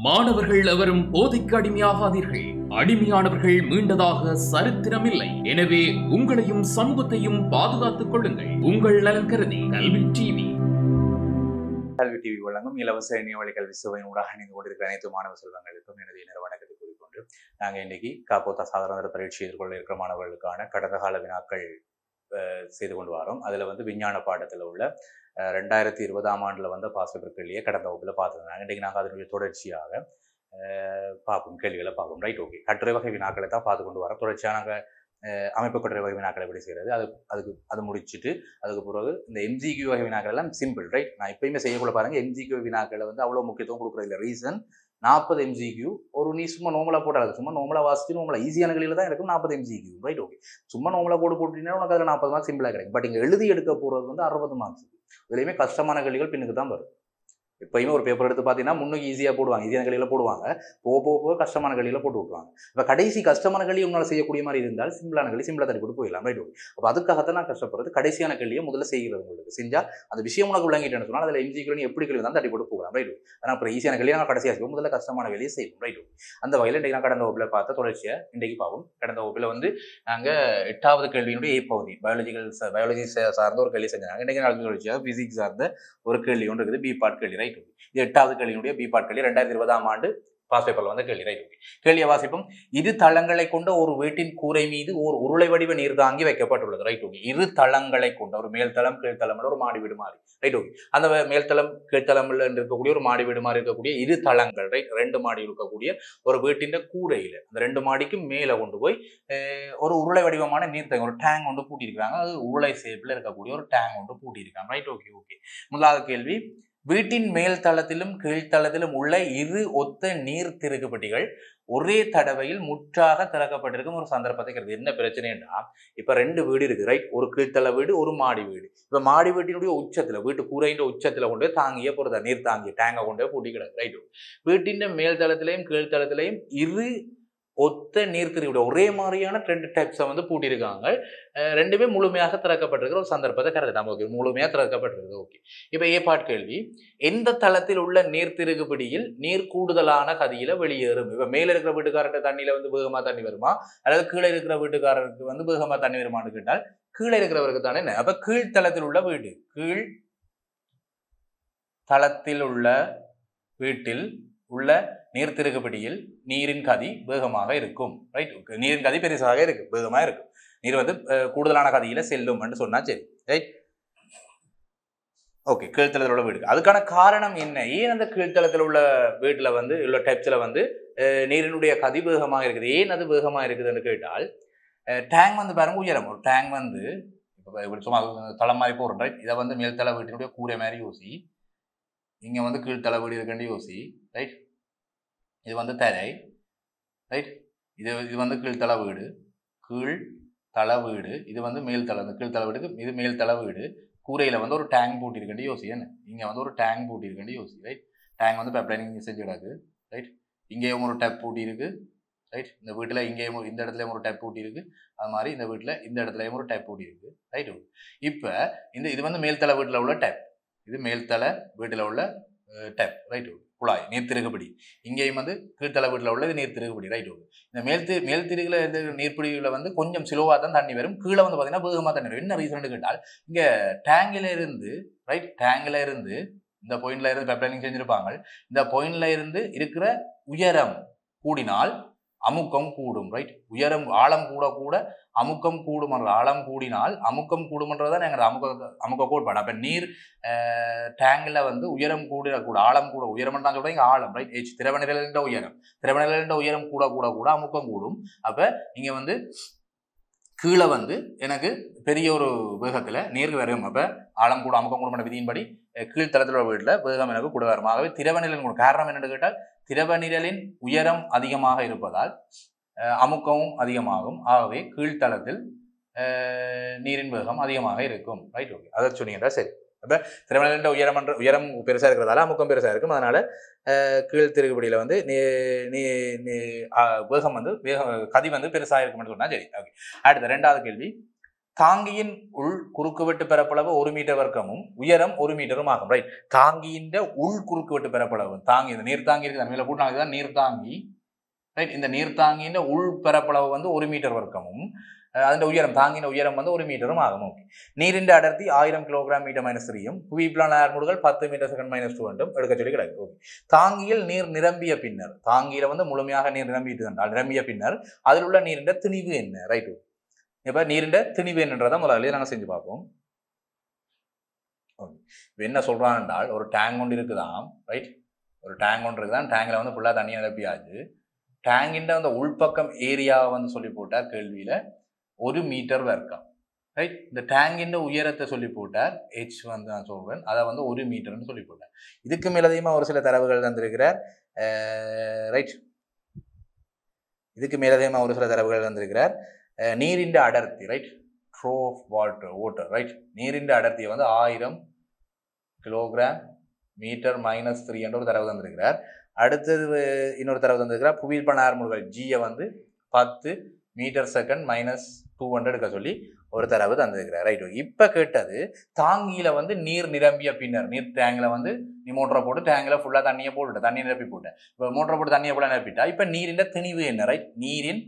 மாணவர்கள் எவரும் போதைக்கு அடிமையாகாதீர்கள். அடிமையானவர்கள் மீண்டதாக சரித்திரமில்லை. எனவே உங்களையும் சமூகத்தையும் பாதுகாத்துக் கொள்ளுங்கள். உங்கள் நலன் கருதி கல்வி டிவி. கல்வி டிவி வழங்கும் இலவச இணையவழி கல்வி சேவையின் ஊடாக இணைந்து கொண்டிருக்கிற அனைத்து மாணவ செல்வங்களுக்கும் எனது இணைய வணக்கத்தை கூறிக்கொண்டு நாங்கள் இன்னைக்கு காப்போத்தா சாதாரண பரீட்சை எதிர்கொள்ள இருக்கிற மாணவர்களுக்கான கடந்த கால வினாக்கள் செய்து கொண்டு வரோம். அதில் விஞ்ஞான பாடத்தில் உள்ள 2020ஆம் ஆண்டில் பாஸ் பேப்பர் கேள்வியை கடந்த வகுப்பில் பார்த்துருந்தாங்க. இன்றைக்கு நாங்கள் அதனுடைய தொடர்ச்சியாக பார்ப்போம், கேள்விகளை பார்ப்போம். Right, okay. கட்டுரை வகை வினாக்களை தான் பார்த்து கொண்டு வரோம். தொடர்ச்சியாக நாங்கள் அமைப்பு கட்டுரை வகை வினாக்களை எப்படி செய்கிறது அது முடிச்சுட்டு அதுக்கு பிறகு இந்த எம்ஜிக்யூ வகை வினாக்கள் எல்லாம் சிம்பிள். ரைட், நான் எப்பயுமே செய்யக்குள்ள பாருங்கள், எம்ஜிக்யூ வினாக்களை அவ்வளோ முக்கியத்துவம் கொடுக்குறது இல்லை. ரீசன் 40 எம்ஜிக்யூ ஒரு நீ சும்மா நோமலாக போட்டாது, சும்மா நோமலாக வாசிச்சு நோமலாக ஈஸியான களில் தான் இருக்கும் 40 எம்ஜிக்யூ. Right, okay. சும்மா நோமலாக போட்டுட்டீங்கன்னா உனக்கு அதில் 40 மார்க்ஸ் சிம்பிளாக கிடைக்கும். பட் இங்கே எழுதி எடுக்க போகிறது 60 மார்க்ஸ். இதுலையுமே கஷ்டமான கேள்விகள் பின்னுக்கு தான் வரும். எப்பயுமே ஒரு பேப்பர் எடுத்து பார்த்தீங்கன்னா முன்னுக்கு ஈஸியாக போடுவாங்க, ஈஸியான களியில் போடுவாங்க, போக கஷ்டமான களியில் போட்டு விட்டுருவாங்க. இப்போ கடைசி கஷ்டமான களி உங்களால் செய்யக்கூடிய மாதிரி இருந்தால் சிம்பிளான களி சிம்பிளாக தள்ளி போட்டு போயிடலாம். Right, okay. அப்போ அதுக்காகத்தான் நான் கஷ்டப்படுறது. கடைசியான களியை முதல்ல செய்கிறது. உங்களுக்கு செஞ்சால் அந்த விஷயம் உனக்கு விளங்கிட்டேன்னு சொன்னால் அதில் எம்ஜிக்யூ நீ எப்படி களி தான் தள்ளி போட்டு போகலாம். ரைட், ஆனால் அப்புறம் ஈஸியான களியை நான் கடைசியாக செய்வோம், முதல்ல கஷ்டமான வேலையை செய்வோம். ரைட், அந்த வகையில் இன்றைக்கு நான் கடந்த வகுப்பில் பார்த்த தொடர்ச்சியை இன்றைக்கு பார்ப்போம். கடந்த வகுப்பில் நாங்கள் 8வது கேள்வியினுடைய பகுதி பயாலஜி சார்ந்த ஒரு கேள்வி செஞ்சாங்க. இன்றைக்கு நாளைக்கு தொடர்ச்சியாக பிசிக்ஸ் சார்ந்த ஒரு கேள்வி ஒன்று இருக்குது, பி பார்ட் கேள்வி. ரைட், இது 8வது கேள்வியினுடைய பி பார்ட் கேள்வி, 2020ஆம் ஆண்டு பாஸ் பேப்பர்ல கேள்வி. ரைட், கேள்வியை வாசிப்போம். இரு தளங்களை கொண்ட ஒரு வீட்டின் கூரை மீது ஒரு உருளை வடிவ நீர் தாங்கி வைக்கப்பட்டுள்ளது. Right, okay. இரு தளங்களை கொண்ட ஒரு மேல்தளம் கீழ்த்தளம் ஒரு மாடி வீடு மாதிரி. Right, okay. அந்த மேல்தளம் கீழ்த்தளம் இருக்கக்கூடிய ஒரு மாடி வீடு மாதிரி இருக்கக்கூடிய இரு தளங்கள், ரைட், 2 மாடி இருக்கக்கூடிய ஒரு வீட்டின் கூரையில அந்த 2 மாடிக்கும் மேல கொண்டு போய் ஒரு உருளை வடிவமான நீர் தேங்க ஒரு டேங்க் கொண்டு பூட்டியிருக்காங்க. அது உருளை ஷேப்ல இருக்கக்கூடிய ஒரு டேங்க் கொண்டு பூட்டியிருக்காங்க. Right, okay, okay. முதலாவது கேள்வி, வீட்டின் மேல் தளத்திலும் கீழ்த்தளத்திலும் உள்ள இரு ஒத்த நீர் திருகுப்பட்டிகள் ஒரே தடவையில் முற்றாக திறக்கப்பட்டிருக்கும் ஒரு சந்தர்ப்பத்தை கருது. என்ன பிரச்சனைன்னா, இப்ப 2 வீடு இருக்கு. ரைட், ஒரு கீழ்த்தள வீடு, ஒரு மாடி வீடு. இப்ப மாடி வீட்டினுடைய உச்சத்துல, வீட்டு கூரையின் உச்சத்துல கொண்டு தாங்கிய பொறுத்த நீர் தாங்கிய டேங்கை கொண்டு பூட்டி கிடக்கு. ரைட், வீட்டின் மேல் தளத்திலையும் கீழ்த்தளத்திலையும் இரு ஒத்த நீர் திருவிட ஒரே மாதிரியான 2 டைப்ஸை பூட்டியிருக்காங்க. 2மே முழுமையாக திறக்கப்பட்டிருக்கிற ஒரு சந்தர்ப்பத்தை கருது. நமக்கு முழுமையாக திறக்கப்பட்டிருக்கு. ஓகே. இப்போ ஏபாட் கேள்வி, எந்த தளத்தில் உள்ள நீர் திருகுபிடியில் நீர் கூடுதலான கதியில வெளியேறும்? இப்போ மேல இருக்கிற வீட்டுக்காரர்கிட்ட தண்ணியில வேகமா தண்ணி வருமா, அல்லது கீழே இருக்கிற வீட்டுக்காரருக்கு வேகமா தண்ணி வருமானு கேட்டால் கீழே இருக்கிறவருக்கு தானே. என்ன அப்ப கீழ்த்தளத்தில் உள்ள வீடு, கீழ் தளத்தில் உள்ள வீட்டில் உள்ள நீர் திருகுபிடியில் நீரின் கதி வேகமாக இருக்கும். ரைட், நீரின் கதி பெருசாக இருக்கு, வேகமாக இருக்கும். நீர் கூடுதலான கதியில செல்லும் என்று சொன்னா சரி. Right, okay. கீழ்த்தளத்தில் உள்ள வீடு, அதுக்கான காரணம் என்ன? ஏன் அந்த கீழ்த்தளத்தில் உள்ள வீட்டுல உள்ள டைப்ஸ்ல நீரினுடைய கதி வேகமாக இருக்குது? ஏன் அது வேகமா இருக்குதுன்னு கேட்டால், டேங்க் பாருங்க உயரம். ஒரு டேங்க் இப்ப சும்மா தளம் மாதிரி போறோம். ரைட், இதை மேல்தள வீட்டினுடைய கூரை மாதிரி யோசி, இங்க கீழ்த்தள வீடு இருக்குன்னு யோசி. ரைட், இது தரை. ரைட், இது கீழ்த்தள வீடு, கீழ்த்தள வீடு. இது மேல்தள, கீழ்த்தள வீடுக்கு இது மேல்தள வீடு. கூரையில ஒரு டேங்க் பூட்டிருக்கேன் யோசி. என்ன இங்க ஒரு டேங்க் பூட்டிருக்கேன் யோசி. ரைட், டேங்க் பைப்லைனிங் செஞ்சு கிடக்கு. ரைட், இங்கேயும் ஒரு டேப் பூட்டி இருக்கு. ரைட், இந்த வீட்டுல இங்கேயும் இந்த இடத்துலயும் ஒரு டேப் பூட்டி இருக்கு. அது மாதிரி இந்த வீட்டுல இந்த இடத்துலயும் ஒரு டேப் பூட்டி இருக்கு. ரைட், இப்ப இது மேல்தள வீட்டுல உள்ள டேப், இது மேல்தள வீட்டுல உள்ள டேப். ரைட், குழாய் நீர் திருகுபிடி. இங்கேயும் கீழ்த்தள வீட்டில் உள்ளது நீர் திருகுபிடி. ரைட், இந்த மேல் திருகுல நீர்பிடிவில் கொஞ்சம் சிலோவா தான் தண்ணி வரும். கீழே பார்த்தீங்கன்னா வேகமாக தண்ணி வரும். என்ன ரீசன் கேட்டால், இங்க டேங்கில இருந்து, ரைட், டேங்கில இருந்து இந்த பாயிண்ட்ல இருந்து பைப்லைனிங் செஞ்சிருப்பாங்க. இந்த பாயிண்ட்ல இருந்து இருக்கிற உயரம் கூடினால் அமுக்கம் கூடும். ரைட், உயரம் ஆழம் கூட கூட அமுக்கம் கூடும். ஆழம் கூடினால் அமுக்கம் கூடும்ன்றதான் எங்க அமுக்க கோட்பாடு. அப்ப நீர் டேங்க்ல உயரம் கூட ஆழம் கூட உயரம் தான் சொல்றேன். இங்க ஆழம். ரைட், திரவநிலையில உயரம், திரவநிலையில உயரம் கூட கூட கூட அமுக்கம் கூடும். அப்ப இங்க கீழே எனக்கு பெரிய ஒரு வேகத்துல நீர் வரும். அப்ப ஆழம் கூட அமுக்கம் கூடும் என்ற விதியின்படி கீழ்த்தளத்தில் உள்ள வீட்டுல வேகம் எனக்கு கூட வரும். ஆகவே திரவநிலை கூட காரணம் என்னன்னு கேட்டால், திரவநிழலின் உயரம் அதிகமாக இருப்பதால் அமுக்கமும் அதிகமாகும். ஆகவே கீழ்த்தளத்தில் நீரின் வேகம் அதிகமாக இருக்கும். Right, okay. அதை சொன்னீங்கன்னா சரி. அப்ப திரவநிலையின் உயரம் பெருசா இருக்கிறதால அமுக்கம் பெருசா இருக்கும். அதனால கீழ் திருகுபடியில வேகம் கதி பெருசா இருக்கும்னு சொன்னா சரி. ஓகே. அடுத்த 2வது கேள்வி, தாங்கியின் உள் குறுக்குவெட்டு பரப்பளவு 1 மீட்டர் வர்க்கமும் உயரம் 1 மீட்டரும் ஆகும். ரைட், தாங்கியின் உள் குறுக்குவெட்டு பரப்பளவு தாங்கி இந்த நீர்த்தாங்கி இருக்கு மேல கூட்டினாங்க நீர்த்தாங்கி. ரைட், இந்த நீர்த்தாங்கியின் உள் பரப்பளவு வந்து 1 மீட்டர் வர்க்கமும் அதன் உயரம் தாங்கின உயரம் வந்து 1 மீட்டரும் ஆகும். ஓகே, நீரின் அடர்த்தி 1000 கிலோகிராம் மீட்டர் -3யும் புவிப்பிலான ஆர்முடுகள் 10 மீட்டர் செகண்ட் -2 எடுக்க சொல்லி கிடக்கு. ஓகே, தாங்கியில் நீர் நிரம்பிய பின்னர் தாங்கியில வந்து முழுமையாக நீர் நிரம்பிட்டு இருந்தால் நிரம்பிய பின்னர் அதில் உள்ள நீரின் திணிவு என்ன? ரைட், இப்ப நீரின் திணிவு என்னன்றதை முதல்ல நாங்கள் செஞ்சு பார்ப்போம். என்ன சொல்றான் என்றால் ஒரு டேங்க் ஒன்று இருக்குதான். ரைட், ஒரு டேங்க் ஒன்று இருக்குதான். டேங்க்ல வந்து ஃபுல்லா தண்ணியை நிரப்பியாச்சு. டேங்கின் அந்த உள்பக்கம் ஏரியாவை வந்து சொல்லி போட்டார் கேள்வியில 1 மீட்டர் வர்க்கம். ரைட், இந்த டேங்கின் உயரத்தை சொல்லி போட்டார் h வந்து நான் சொல்றேன் அதை வந்து 1 மீட்டர்னு சொல்லி போட்டார். இதுக்கு மேலதையுமா ஒரு சில தரவுகள் தந்திருக்கிறார். ரைட், இதுக்கு மேலதையுமா ஒரு சில தரவுகள் தந்திருக்கிறார். நீரின் அடர்த்தி right rho of water right நீரின் அடர்த்தியை வந்து 1000 கிலோகிராம் மீட்டர் -3 என்ற ஒரு தரவு தந்திருக்கிறார். அடுத்தது இன்னொரு தரவு தந்திருக்கிறார். புவியியல்பான ஆர்முடுகள் ஜியை வந்து 10 மீட்டர் செகண்ட் -200 எடுக்க சொல்லி ஒரு தரவு தந்திருக்கிறார். ரைட், இப்ப கேட்டது தாங்கியில வந்து நீர் நிரம்பிய பின்னர் நீர் டேங்கில வந்து நீ மோட்டரை போட்டு டேங்கில ஃபுல்லா தண்ணியை போட்டுட்ட தண்ணி நிரப்பி போட்ட. இப்ப மோட்டரை போட்டு தண்ணியை ஃபுல்லா நிரப்பிட்டா இப்ப நீரின் திணிவு என்ன? ரைட், நீரின்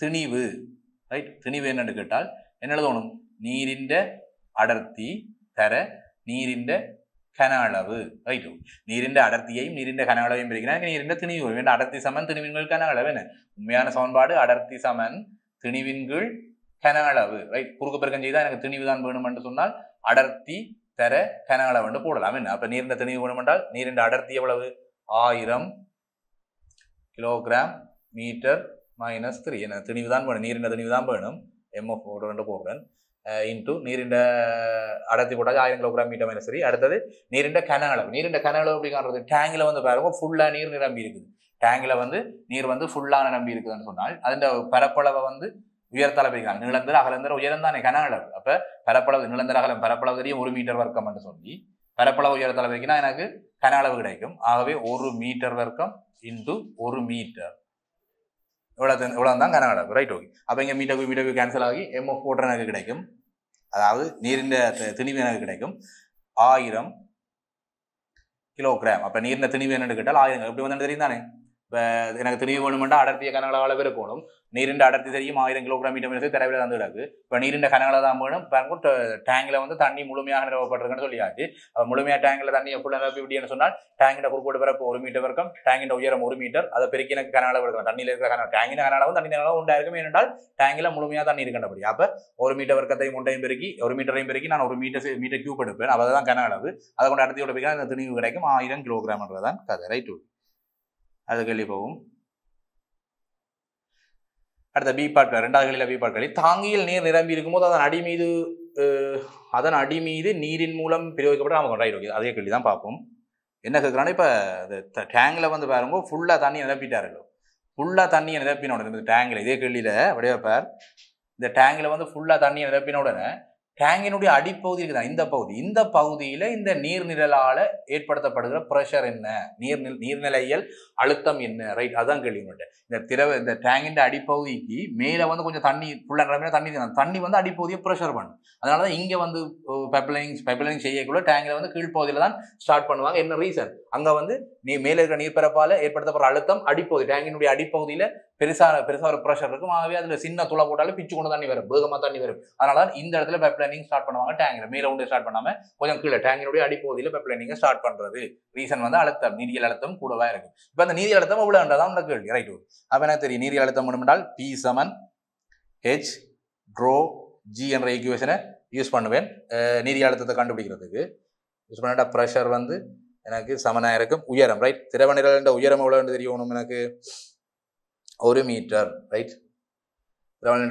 திணிவு. ரைட், திணிவு என்னன்னு கேட்டால் என்ன எழுதணும்? நீரின் அடர்த்தி தர நீரின் கன அளவு. ரைட், நீரின் அடர்த்தியையும் நீரின் கன அளவையும் பிரிக்கிறாங்க. நீரின் திணிவு அடர்த்தி சமன் திணிவின் கன அளவு. என்ன உண்மையான சமன்பாடு? அடர்த்தி சமன் திணிவின் கன அளவு. ரைட், குறுக்கு பெருக்கம் செய்தால் எனக்கு திணிவு தான் வேணும் என்று சொன்னால் அடர்த்தி தர கன அளவு என்று போடலாம். என்ன அப்ப நீரின் திணிவு வேணும் என்றால் நீரின் அடர்த்தி எவ்வளவு? 1000 கிலோகிராம் மீட்டர் -3 என்ன திணிவு தான் வேணும். நீரின் திணிவு தான் வேணும். MF போடுறேன் இன்டூ நீரின் அடர்த்தி போட்டால் 1000 கிலோகிராம் மீட்டர் -3. அடுத்தது நீரின் கன அளவு. நீரின் கன அளவு எப்படி காண்றது? டேங்கில் வந்து பாருங்க ஃபுல்லா நீர் நிரம்பி இருக்குது. டேங்கில் வந்து நீர் வந்து ஃபுல்லா நிரம்பி இருக்குதுன்னு சொன்னால் அதன் பரப்பளவை வந்து உயரத்தால பிரிக்கிறாங்க. நிலந்தர அகலந்தர உயரம் தானே கன அளவு. அப்ப பரப்பளவு நிலந்தர அகலம் பரப்பளவு தெரியும் 1 மீட்டர் வர்க்கம் என்று சொல்லி பரப்பளவு உயரத்தால பிரிக்கினா எனக்கு கன அளவு கிடைக்கும். ஆகவே 1 மீட்டர் வர்க்கம் இன்டூ 1 மீட்டர் இவ்வளவு தான் கன அளவு. Right, okay. அப்ப இங்க மீட்டர் கேன்சல் ஆகி MF போட்டு எனக்கு கிடைக்கும். அதாவது நீரின் திணிவு எனக்கு கிடைக்கும் 1000 கிலோகிராம். அப்ப நீரின் திணிவு என்னன்னு கேட்டால் 1000 எப்படி வந்து தெரியும் தானே. இப்ப எனக்கு திணிவு வேணுமெண்டா அடர்த்திய கன அளவு இருக்கணும். நீரின் அடர்த்தி தெரியும் 1000 கிலோகிராம் மீட்டர் தரவில் வந்து கிடக்கு. இப்ப நீரின் கன அளவு தான் வேணும். டேங்க்ல வந்து தண்ணி முழுமையாக நிரப்பப்பட்டிருக்குன்னு சொல்லியாச்சு. முழுமையா டேங்க்ல தண்ணியை ஃபுல்லா நிரப்பி இப்படின்னு சொன்னால் டேங்கின் குறுக்கோடு பரப்பு 1 மீட்டர் வரைக்கும் டேங்கின் உயரம் 1 மீட்டர் அதை பெருக்கி எனக்கு கன அளவு எடுக்கலாம். தண்ணியில் இருக்கிற டேங்கின் கன அளவும் தண்ணி அளவு உண்டா இருக்கும். ஏனென்றால் டேங்கில முழுமையா தண்ணி இருக்கின்றபடி அப்ப 1 மீட்டர் வர்க்கத்தையும் ஒன்றையும் பெருக்கி 1 மீட்டரையும் பெருக்கி நான் 1 மீட்டர் கியூப் எடுப்பேன். அதான் கன அளவு. அதை கொண்டு அடர்த்தியோட பெருக்கி அந்த திணிவு கிடைக்கும் 1000 கிலோகிராம்ன்றதான் கதை. ரைட், அது கேள்வி போகும். அடுத்த பி பார்ட் இரண்டாவது கேள்வியில பி பார்ட் கேள்வி. தாங்கியில் நீர் நிரம்பி இருக்கும்போது அதன் அடி மீது நீரின் மூலம் பிரயோகிக்கப்பட்ட நமக்கு ரைட். ஓகே, அதே கேள்வி தான் பார்ப்போம். என்ன கேட்குறாங்கன்னா இப்ப டேங்க்ல வந்து பாருங்க ஃபுல்லா தண்ணியை நிரப்பிட்டாரு. ஃபுல்லா தண்ணியை நிரப்பின உடனே இந்த டேங்க்ல இதே கேள்வியில வடிவப்பார் இந்த டேங்க்ல வந்து ஃபுல்லா தண்ணியை நிரப்பின உடனே டேங்கினுடைய அடிப்பகுதி இருக்குதான் இந்த பகுதியில இந்த நீர்நிழலால ஏற்படுத்தப்படுகிற பிரஷர் என்ன? நீர்நிலையியல் அழுத்தம் என்ன? ரைட், அதான் கேள்வி. இந்த டேங்கின் அடிப்பகுதிக்கு மேல வந்து கொஞ்சம் தண்ணி ஃபுல்லா தண்ணி வந்து அடிப்பகுதியை ப்ரெஷர் பண்ணும். அதனாலதான் இங்க வந்து பைப்லைனிங் செய்யக்குள்ள டேங்க்ல வந்து கீழ்ப்பகுதியில தான் ஸ்டார்ட் பண்ணுவாங்க. என்ன ரீசன்? அங்க வந்து மேல இருக்கிற நீர்ப்பரப்பால ஏற்படுத்தப்படுற அழுத்தம் அடிப்பகுதி டேங்கினுடைய அடிப்பகுதியில பெருசா ஒரு ப்ரெஷர் இருக்கும். ஆகவே அதுல சின்ன துளை போட்டாலும் பிச்சு கொண்டு தண்ணி வரும், வேகமா தண்ணி வரும். அதனால இந்த இடத்துல பைப்லைனிங் ஸ்டார்ட் பண்ணுவாங்க. டேங்க்ல மேல ஒன்று ஸ்டார்ட் பண்ணாம கொஞ்சம் கீழே டேங்கினுடைய அடிப்பகுதியில பைப்லைனிங் ஸ்டார்ட் பண்றது. ரீசன் வந்து அழுத்தம், நீரியல் அழுத்தம் கூடவா இருக்கு. இப்ப அந்த நீரியல் அழுத்தம் எவ்வளவுன்றதான் இந்த கேள்வி. ரைட், அப்ப என்ன தெரியும்? நீரியல் அழுத்தம் வேணுமென்றால் P = H ட்ரோ G என்ற ஈக்குவேஷனை யூஸ் பண்ணுவேன். நீரியல் அழுத்தத்தை கண்டுபிடிக்கிறதுக்கு யூஸ் பண்ணிட்டா ப்ரெஷர் வந்து எனக்கு சமனா இருக்கும் உயரம். ரைட், திரவ நிரல் உயரம் எவ்வளவு தெரியணும் எனக்கு? 1 மீட்டர். ரைட்,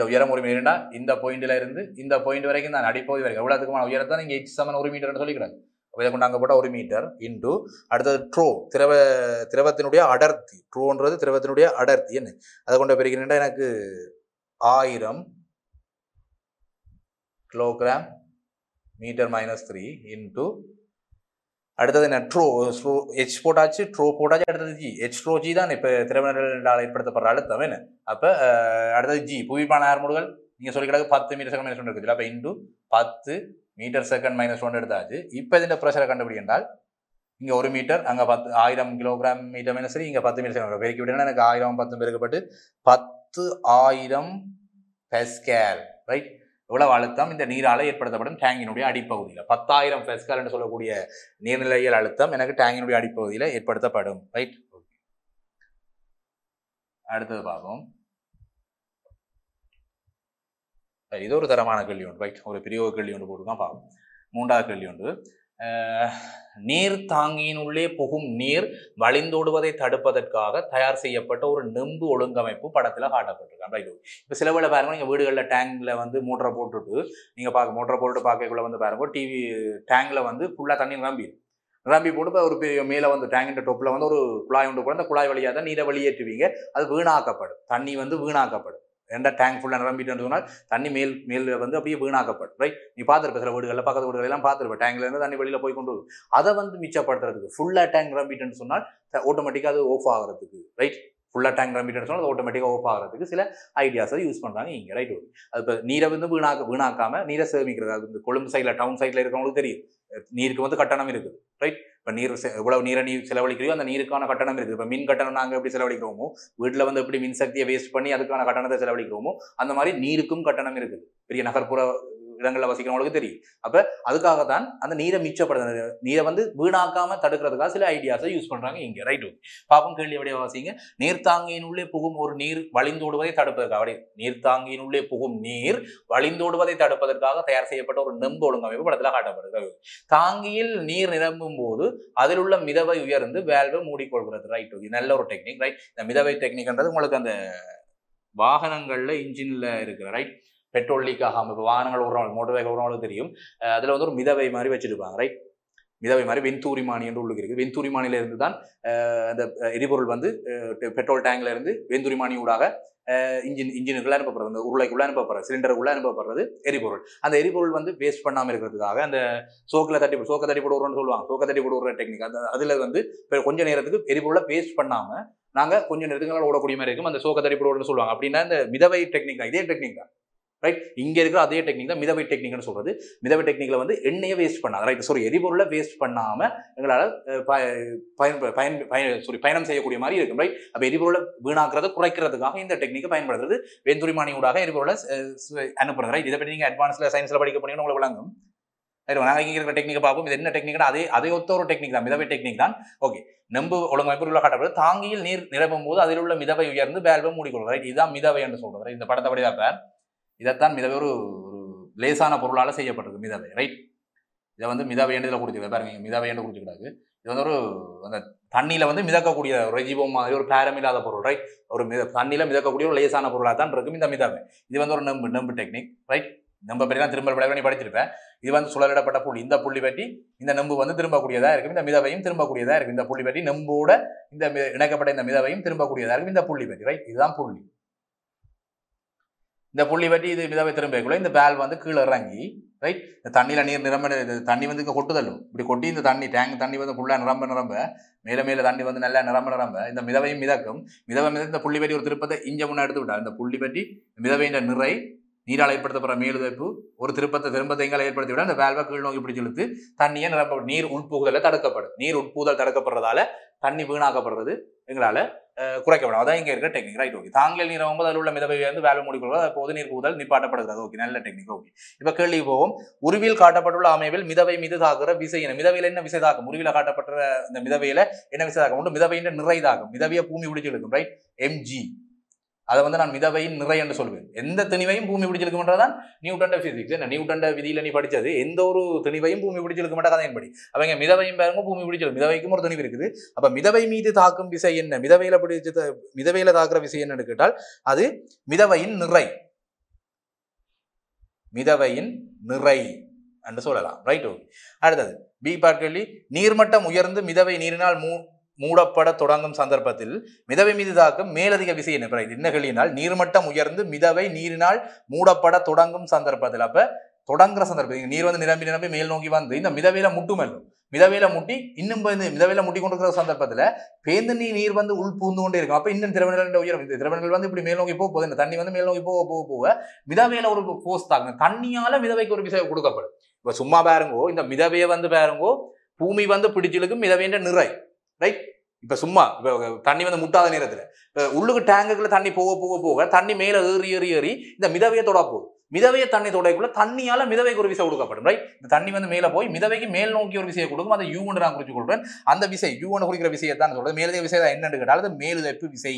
உயரம் 1 மீட்டர்னா இந்த பாயிண்ட்ல இருந்து இந்த பாயிண்ட் வரைக்கும் தான் அடிப்பகுதி வரைக்கும் எவ்வளவுக்குமான உயரத்தை நீங்க H = 1 மீட்டர் சொல்லிக்கிறாங்க. இதை கொண்டு அங்க போட்டா 1 மீட்டர் இன்டூ அடுத்தது ட்ரோ திரவத்தினுடைய அடர்த்தி. ட்ரோன்றது திரவத்தினுடைய அடர்த்தி. என்ன அதை கொண்டு பெருக்கிறேன் எனக்கு 1000 கிலோகிராம் மீட்டர் -3 இன்டூ அடுத்தது என்ன? ட்ரோ H போட்டாச்சு, ட்ரோ போட்டாச்சு. அடுத்தது G. H ட்ரோ G தான் இப்ப திரவ நிரலால் ஏற்படுத்தப்படுற அழுத்தம். என்ன அப்ப அடுத்தது G புவிப்பான ஆர்முடுகள் நீங்கள் சொல்லி கிடக்கு 10 மீட்டர் செகண்ட் -1 இருக்குது. அப்போ இன்டு 10 மீட்டர் செகண்ட் -1 எடுத்தாச்சு. இப்போ இந்த ப்ரெஷரை கண்டுபிடி என்றால் இங்கே 1 மீட்டர் அங்கே 10,000 கிலோகிராம் மீட்டர் மைனஸ் சரி, இங்கே 10 மீட்டர் செகண்ட் பெருக்கி விட்டீங்கன்னா எனக்கு 1000 10 பெருக்கப்பட்டு 10,000 பெஸ்கேல். ரைட், இவ்வளவு அழுத்தம் இந்த நீரால ஏற்படுத்தப்படும் டேங்கினுடைய அடிப்பகுதியில் 10,000 பெஸ்கேல் என்று சொல்லக்கூடிய நீர்நிலையியல் அழுத்தம் எனக்கு டேங்கினுடைய அடிப்பகுதியில் ஏற்படுத்தப்படும். ரைட், அடுத்தது பார்ப்போம். இது ஒரு தரமான கேள்வி ஒன்று. ரைட், ஒரு பெரிய கேள்வி ஒன்று போட்டு தான் பார்ப்போம். 3வது கேள்வி ஒன்று, நீர் தாங்கியினுள்ளே புகும் நீர் வழிந்தோடுவதை தடுப்பதற்காக தயார் செய்யப்பட்ட ஒரு நெம்பு ஒழுங்கமைப்பு படத்துல காட்டப்பட்டிருக்காங்க. ரைட், இப்போ சில வேளை பாருங்க, நீங்க வீடுகளில் டேங்க்ல வந்து மோட்டரை போட்டுட்டு நீங்க மோட்டரை போட்டு பார்க்கக்குள்ள வந்து பாருங்க, டிவி டேங்க்ல வந்து ஃபுல்லா தண்ணி நிரம்பி போட்டு இப்போ ஒரு மேலே வந்து டேங்கின் டொப்பில் வந்து ஒரு குழாய் ஒன்று கூட அந்த குழாய் வழியாக தான் நீரை வெளியேற்றுவீங்க. அது வீணாக்கப்படும், தண்ணி வந்து வீணாக்கப்படும். எந்த டேங்க் ஃபுல்லாக நிரம்பிட்டு சொன்னால் தண்ணி மேல் வந்து அப்படியே வீணாக்கப்படும். ரைட், நீ பார்த்துருப்ப சில வீடுகளில் பக்கத்து வீடுகள் எல்லாம் பார்த்துருப்ப, டேங்க்ல இருந்து தண்ணி வெளியில் போய் கொண்டு அதை வந்து மிச்சப்படுத்துறதுக்கு ஃபுல்லாக டேங்க் நிரம்பிட்டுன்னு சொன்னால் ஆட்டோமேட்டிக்காக அது ஆஃப் ஆகிறதுக்கு. ரைட், ஃபுல்லாக டேங்க் நிரம்பிட்டுன்னு சொன்னால் அது ஆட்டோமேட்டிக்காக ஆஃப் ஆகிறதுக்கு சில ஐடியாஸை யூஸ் பண்ணுறாங்க இங்கே. ரைட், அது இப்போ நீரை வந்து வீணாக்காமல் நீரை சேமிக்கிறது. அது இந்த கொழும்பு சைடில் டவுன் சைடில் இருக்கிறவங்களுக்கு தெரியும், நீருக்கு வந்து கட்டணம் இருக்குது. ரைட், இப்போ எவ்வளவு நீரை நீர் செலவழிக்கிறோம் அந்த நீருக்கான கட்டணம் இருக்குது. இப்போ மின் கட்டணம் நாங்கள் எப்படி செலவழிக்கிறோமோ, வீட்டில் வந்து எப்படி மின்சக்தியை வேஸ்ட் பண்ணி அதுக்கான கட்டணத்தை செலவழிக்கிறோமோ அந்த மாதிரி நீருக்கும் கட்டணம் இருக்குது. பெரிய நகர்ப்புற இடங்களில் வசிக்கிறவங்களுக்கு தெரியும். அப்போ அதுக்காகத்தான் அந்த நீரை மிச்சப்படுது, நீரை வந்து வீணாக்காம தடுக்கிறதுக்காக சில ஐடியாஸை யூஸ் பண்றாங்க இங்கே. ரைட், பாப்பம் கேள்வி அப்படியே வாசிங்க. நீர்த்தாங்கியினுள்ளே புகும் ஒரு நீர் வழிந்தோடுவதை தடுப்பதற்காக, நீர்த்தாங்கியினுள்ளே புகும் நீர் வழிந்தோடுவதை தடுப்பதற்காக தயார் செய்யப்பட்ட ஒரு நெம்பு ஒழுங்கமைப்பு படத்தில் காட்டப்படுகிறது. தாங்கியில் நீர் நிரம்பும் போது அதில் உள்ள மிதவை உயர்ந்து வேல்வை மூடிக்கொள்கிறது. ரைட், நல்ல ஒரு டெக்னிக். ரைட், இந்த மிதவை டெக்னிக்ன்றது உங்களுக்கு அந்த வாகனங்கள்ல இன்ஜின்ல இருக்கிற ரைட் பெட்ரோல் லீக் ஆகாம இப்போ வாகனங்கள் விடுறவங்களுக்கு மோட்டர் வெஹிக்கிள் விடுறவங்களுக்கு தெரியும், அதில் வந்து ஒரு மிதவை மாதிரி வச்சுருப்பாங்க. ரைட், மிதவை மாதிரி வெண்தூரிமானி என்று உள்ளுக்கு இருக்குது. வெண்தூரிமானில இருந்து தான் அந்த எரிபொருள் வந்து பெட்ரோல் டேங்க்ல இருந்து வெண்தூரிமானி ஊடாக இன்ஜினுக்குள்ள அனுப்பப்படுறது, அந்த உருளைக்குள்ள அனுப்பப்படுறது, சிலிண்டருக்குள்ள அனுப்பப்படுறது எரிபொருள். அந்த எரிபொருள் வந்து வேஸ்ட் பண்ணாமல் இருக்கிறதுக்காக அந்த சோக்க தட்டி போடுறோம்னு சொல்லுவாங்க. சோக்க தட்டி போடுற டெக்னிக். அதுல வந்து கொஞ்ச நேரத்துக்கு எரிபொருளை வேஸ்ட் பண்ணாம நாங்க கொஞ்சம் நேரத்துக்கு ஓடக்கூடிய மாதிரி இருக்கும். அந்த சோக்க தட்டி போடுறோம்னு சொல்லுவாங்க. அப்படின்னா இந்த மிதவை டெக்னிக் தான், இதே டெக்னிக் தான். ரைட், இங்க இருக்கிற அதே டெக்னிக் தான் மிதவை டெக்னிக்னு சொல்றது. மிதவை டெக்னிக்ல வந்து எண்ணெயை வேஸ்ட் பண்ணாது. ரைட், சாரி, எரிபொருளை வேஸ்ட் பண்ணாம எங்களால் பயணம் செய்யக்கூடிய மாதிரி இருக்கும். ரைட், அப்ப எரிபொருளை வீணாக்குறதை குறைக்கிறதுக்காக இந்த டெக்னிக்கை பயன்படுத்துறது. வெண்துரிமானி ஊடாக எரிபொருளை அனுப்புறது. ரைட், இதை பற்றி நீங்க அட்வான்ஸ்ல சயின்ஸ்ல படிக்க போனீங்கன்னா உங்களுக்கு விளங்கும். நாங்கள் இங்கே இருக்கிற டெக்னிக்கை பார்ப்போம். இது என்ன டெக்னிக்னா அதே ஒத்த ஒரு டெக்னிக் தான், மிதவை டெக்னிக் தான். ஓகே, நெம்பு ஒழுங்கமைப்பு உள்ள காட்டப்படுது. தாங்கியில் நீர் நிரப்பும் போது அதில் உள்ள மிதவை உயர்ந்து வேல்வை மூடிக்கொள்ளும். ரைட், இதுதான் மிதவை என்று சொல்றது. இந்த படத்தை படிதான் பேர். இதைத்தான் மிதவை ஒரு லேசான பொருளால் செய்யப்பட்டது மிதவை. ரைட், இதை வந்து மிதவை எண்ணெயில் கொடுத்துருக்க பாருங்க, மிதவை எண்ணெய் கொடுத்துக்கூடாது. இது வந்து ஒரு அந்த தண்ணியில வந்து மிதக்கக்கூடிய ரெஜிபோம் மாதிரி ஒரு பேரம் இல்லாத பொருள். ரைட், ஒரு தண்ணியில மிதக்கக்கூடிய ஒரு லேசான பொருளாக தான் இருக்கும் இந்த மிதவை. இது வந்து ஒரு நெம்பு டெக்னிக். ரைட், நம்ப பற்றி தான் திரும்ப நீ படிச்சிருப்பேன். இது வந்து சுழலிடப்பட்ட புள்ளி, இந்த புள்ளி பற்றி இந்த நெம்பு வந்து திரும்பக்கூடியதா இருக்கும். இந்த மிதவையும் திரும்பக்கூடியதா இருக்கும். இந்த புள்ளி பற்றி நெம்போட இந்த இணைக்கப்பட்ட இந்த மிதவையும் திரும்பக்கூடியதா இருக்கும். இந்த புள்ளி பற்றி. ரைட், இதுதான் புள்ளி. இந்த புள்ளி பற்றி இது மிதவை திரும்பக்குள்ள இந்த பேல் வந்து கீழே இறங்கி ரைட், இந்த தண்ணியில நீர் நிரம்ப தண்ணி வந்து கொட்டுதல்லும் இப்படி கொட்டி இந்த டேங்க் தண்ணி வந்து ஃபுல்லா நிரம்ப மேல தண்ணி வந்து நல்லா நிரம்ப இந்த மிதவையும் மிதக்கும். மிதவை இந்த புள்ளி பற்றி ஒரு திருப்பத்தை இஞ்ச முன்ன எடுத்து விட்டா இந்த புள்ளி பற்றி மிதவையின் நிறை நீரால் ஏற்படுத்தப்படுற மேலுதைப்பு ஒரு திருப்பத்தை எங்களை ஏற்படுத்தி விட அந்த வேல்வை கீழ் நோக்கி பிடிச்சி இழுத்து தண்ணியை நிரப்ப நீர் உட்புகுதல தடுக்கப்படும். நீர் உட்புகுதல் தடுக்கப்படுறதால தண்ணி வீணாக்கப்படுறது எங்களால குறைக்கப்படும். அதான் இங்க இருக்கிற டெக்னிக். Right, okay. தாங்கில் நீர் ஆகும்போது அதில் உள்ள மிதவை வந்து வேலை மூடிக்கொள்வது அப்போது நீர் புகுதல் நிப்பாட்டப்படுகிறது. ஓகே, நல்ல டெக்னிக். ஓகே, இப்ப கேள்வி போவோம். உருவில் காட்டப்பட்டுள்ள அமைவில் மிதவை மீது தாக்குற விசை என்ன? மிதவையில என்ன விசை தாக்கும்? உருவில காட்டப்பட்ட இந்த மிதவையில என்ன விசை தாக்கம் உண்டு? மிதவையின் நிறை தாக்கும். மிதவையை பூமி பிடிச்சு இழுக்கும். Right, mg. அதை வந்து நான் மிதவையின் நிறை என்று சொல்வேன். எந்த திணிவையும் பூமி பிடிச்சிருக்கும்ன்றதான் நியூட்டன் பிசிக்ஸ். என்ன நியூட்டன் விதியில நீ படிச்சது எந்த ஒரு திணிவையும் பூமி பிடிச்சிருக்க மாட்டா கதையின்படி. அவங்க மிதவையும் பாருங்க பூமி பிடிச்சிருக்கு. மிதவைக்கும் ஒரு திணிவு இருக்குது. அப்ப மிதவை மீது தாக்கும் விசை என்ன? மிதவையில தாக்குற விசை என்னன்னு கேட்டால் அது மிதவையின் நிறை. மிதவையின் நிறை என்று சொல்லலாம். Right, okay. அடுத்தது பி பார்ட் கேள்வி. நீர்மட்டம் உயர்ந்து மிதவை நீரினால் மூடப்பட தொடங்கும் சந்தர்ப்பத்தில் மிதவை மீது தாக்கும் மேலதிக விசை என்ன? என்ன கேள்வினால் நீர்மட்டம் உயர்ந்து மிதவை நீரினால் மூடப்பட தொடங்கும் சந்தர்ப்பத்தில் அப்ப தொடங்குற சந்தர்ப்பம் நீர் வந்து நிரம்பி நிரம்பி மேல் நோக்கி வந்து இந்த மிதவையில முட்டுமெல்லும் மிதவையில முட்டி இன்னும் மிதவையில முட்டி கொண்டிருக்கிற சந்தர்ப்பத்துல பேந்து நீர் வந்து உள் பூந்து கொண்டே இருக்கும். அப்ப இன்னும் திரவநிலை உயரும். இந்த திரவநிலை வந்து இப்படி மேல் நோக்கி போகுது. இந்த தண்ணி வந்து மேல் நோக்கி போக மிதவையில ஒரு போர்ஸ் தாங்க தண்ணியால மிதவைக்கு ஒரு விசை கொடுக்கப்படும். இப்ப சும்மா பாருங்கோ இந்த மிதவையை வந்து பாருங்கோ பூமி வந்து பிடிச்சிருக்கும் மிதவைன்ற நிறை ரைட். இப்ப சும்மா தண்ணி வந்து முட்டாத நேரத்துல உள்ளுக்கு டேங்குக்குள்ள தண்ணி போக தண்ணி மேல ஏறி இந்த மிதவையை தொட போகுது. மிதவையை தண்ணி தொடைக்குள்ள தண்ணியால மிதவைக்கு ஒரு விசை கொடுக்கப்படும் ரைட். இந்த தண்ணி வந்து மேல போய் மிதவைக்கு மேல் நோக்கி ஒரு விசையை கொடுக்கும். அதை யூ நான் குறிச்சு கொடுப்பேன். அந்த விசை யூ குறிக்கிற விசையை தான் சொல்றது. மேலதிக விசை என்னன்னு கேட்டால் அது மேலுதைப்பு விசை.